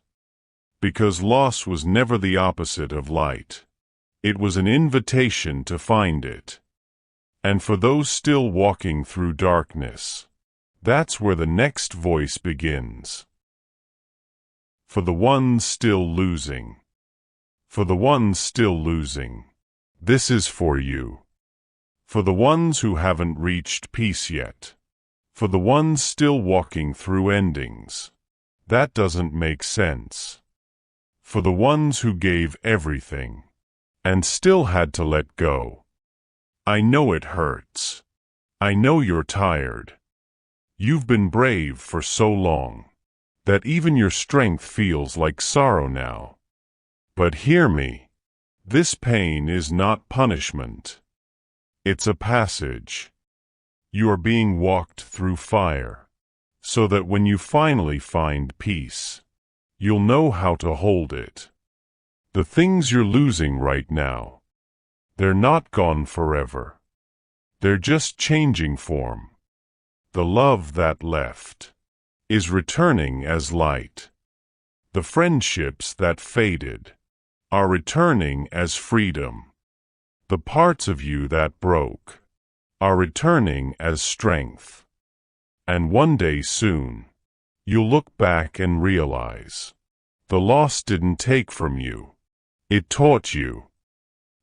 Because loss was never the opposite of light. It was an invitation to find it. And for those still walking through darkness, that's where the next voice begins. For the ones still losing. For the ones still losing. This is for you. For the ones who haven't reached peace yet. For the ones still walking through endings. That doesn't make sense. For the ones who gave everything and still had to let go. I know it hurts. I know you're tired. You've been brave for so long that even your strength feels like sorrow now. But hear me. This pain is not punishment. It's a passage. You are being walked through fire, so that when you finally find peace, you'll know how to hold it. The things you're losing right now, they're not gone forever. They're just changing form. The love that left is returning as light. The friendships that faded are returning as freedom. The parts of you that broke are returning as strength. And one day soon, you'll look back and realize the loss didn't take from you. It taught you.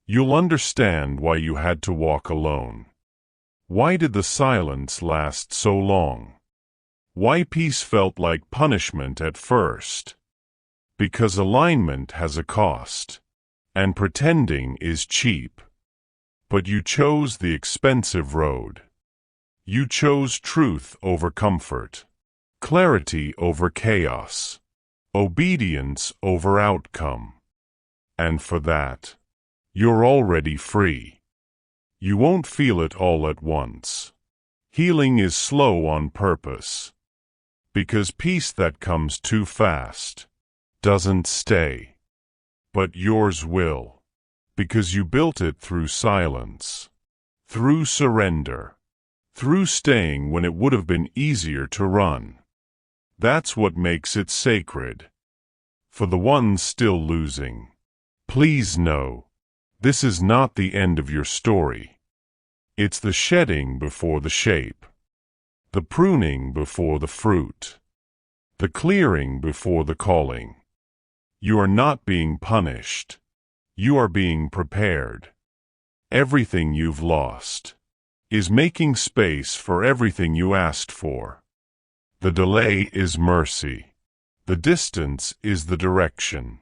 You'll understand why you had to walk alone. Why did the silence last so long? Why peace felt like punishment at first? Because alignment has a cost, and pretending is cheap. But you chose the expensive road. You chose truth over comfort, clarity over chaos, obedience over outcome. And for that, you're already free. You won't feel it all at once. Healing is slow on purpose. Because peace that comes too fast doesn't stay. But yours will. Because you built it through silence, through surrender, through staying when it would have been easier to run. That's what makes it sacred. For the ones still losing, please know, this is not the end of your story. It's the shedding before the shape, the pruning before the fruit, the clearing before the calling. You are not being punished. You are being prepared. Everything you've lost is making space for everything you asked for. The delay is mercy. The distance is the direction.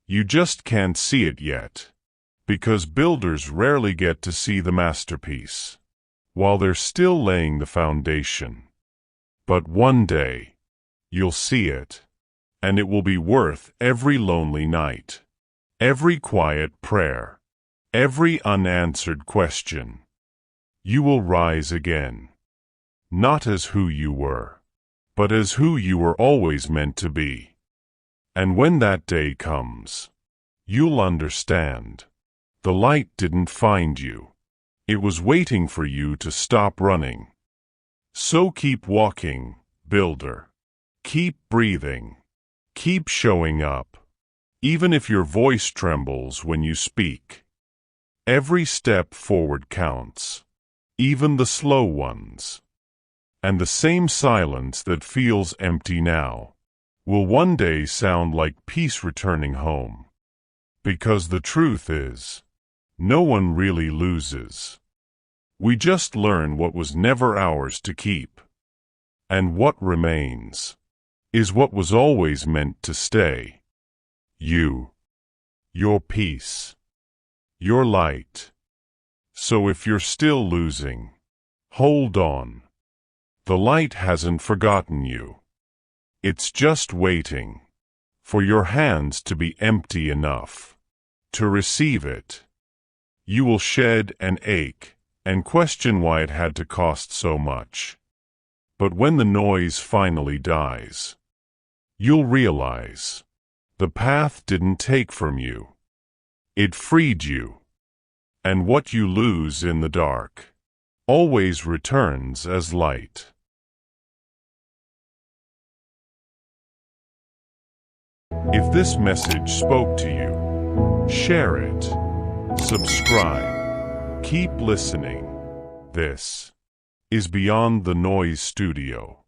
You just can't see it yet, because builders rarely get to see the masterpiece, while they're still laying the foundation. But one day, you'll see it, and it will be worth every lonely night. Every quiet prayer, every unanswered question. You will rise again, not as who you were, but as who you were always meant to be. And when that day comes, you'll understand. The light didn't find you. It was waiting for you to stop running. So keep walking, builder. Keep breathing. Keep showing up. Even if your voice trembles when you speak. Every step forward counts. Even the slow ones. And the same silence that feels empty now will one day sound like peace returning home. Because the truth is, no one really loses. We just learn what was never ours to keep. And what remains is what was always meant to stay. You. Your peace. Your light. So if you're still losing, hold on. The light hasn't forgotten you. It's just waiting for your hands to be empty enough to receive it. You will shed and ache and question why it had to cost so much. But when the noise finally dies, you'll realize the path didn't take from you. It freed you. And what you lose in the dark always returns as light. If this message spoke to you, share it. Subscribe. Keep listening. This is Beyond the Noise Studio.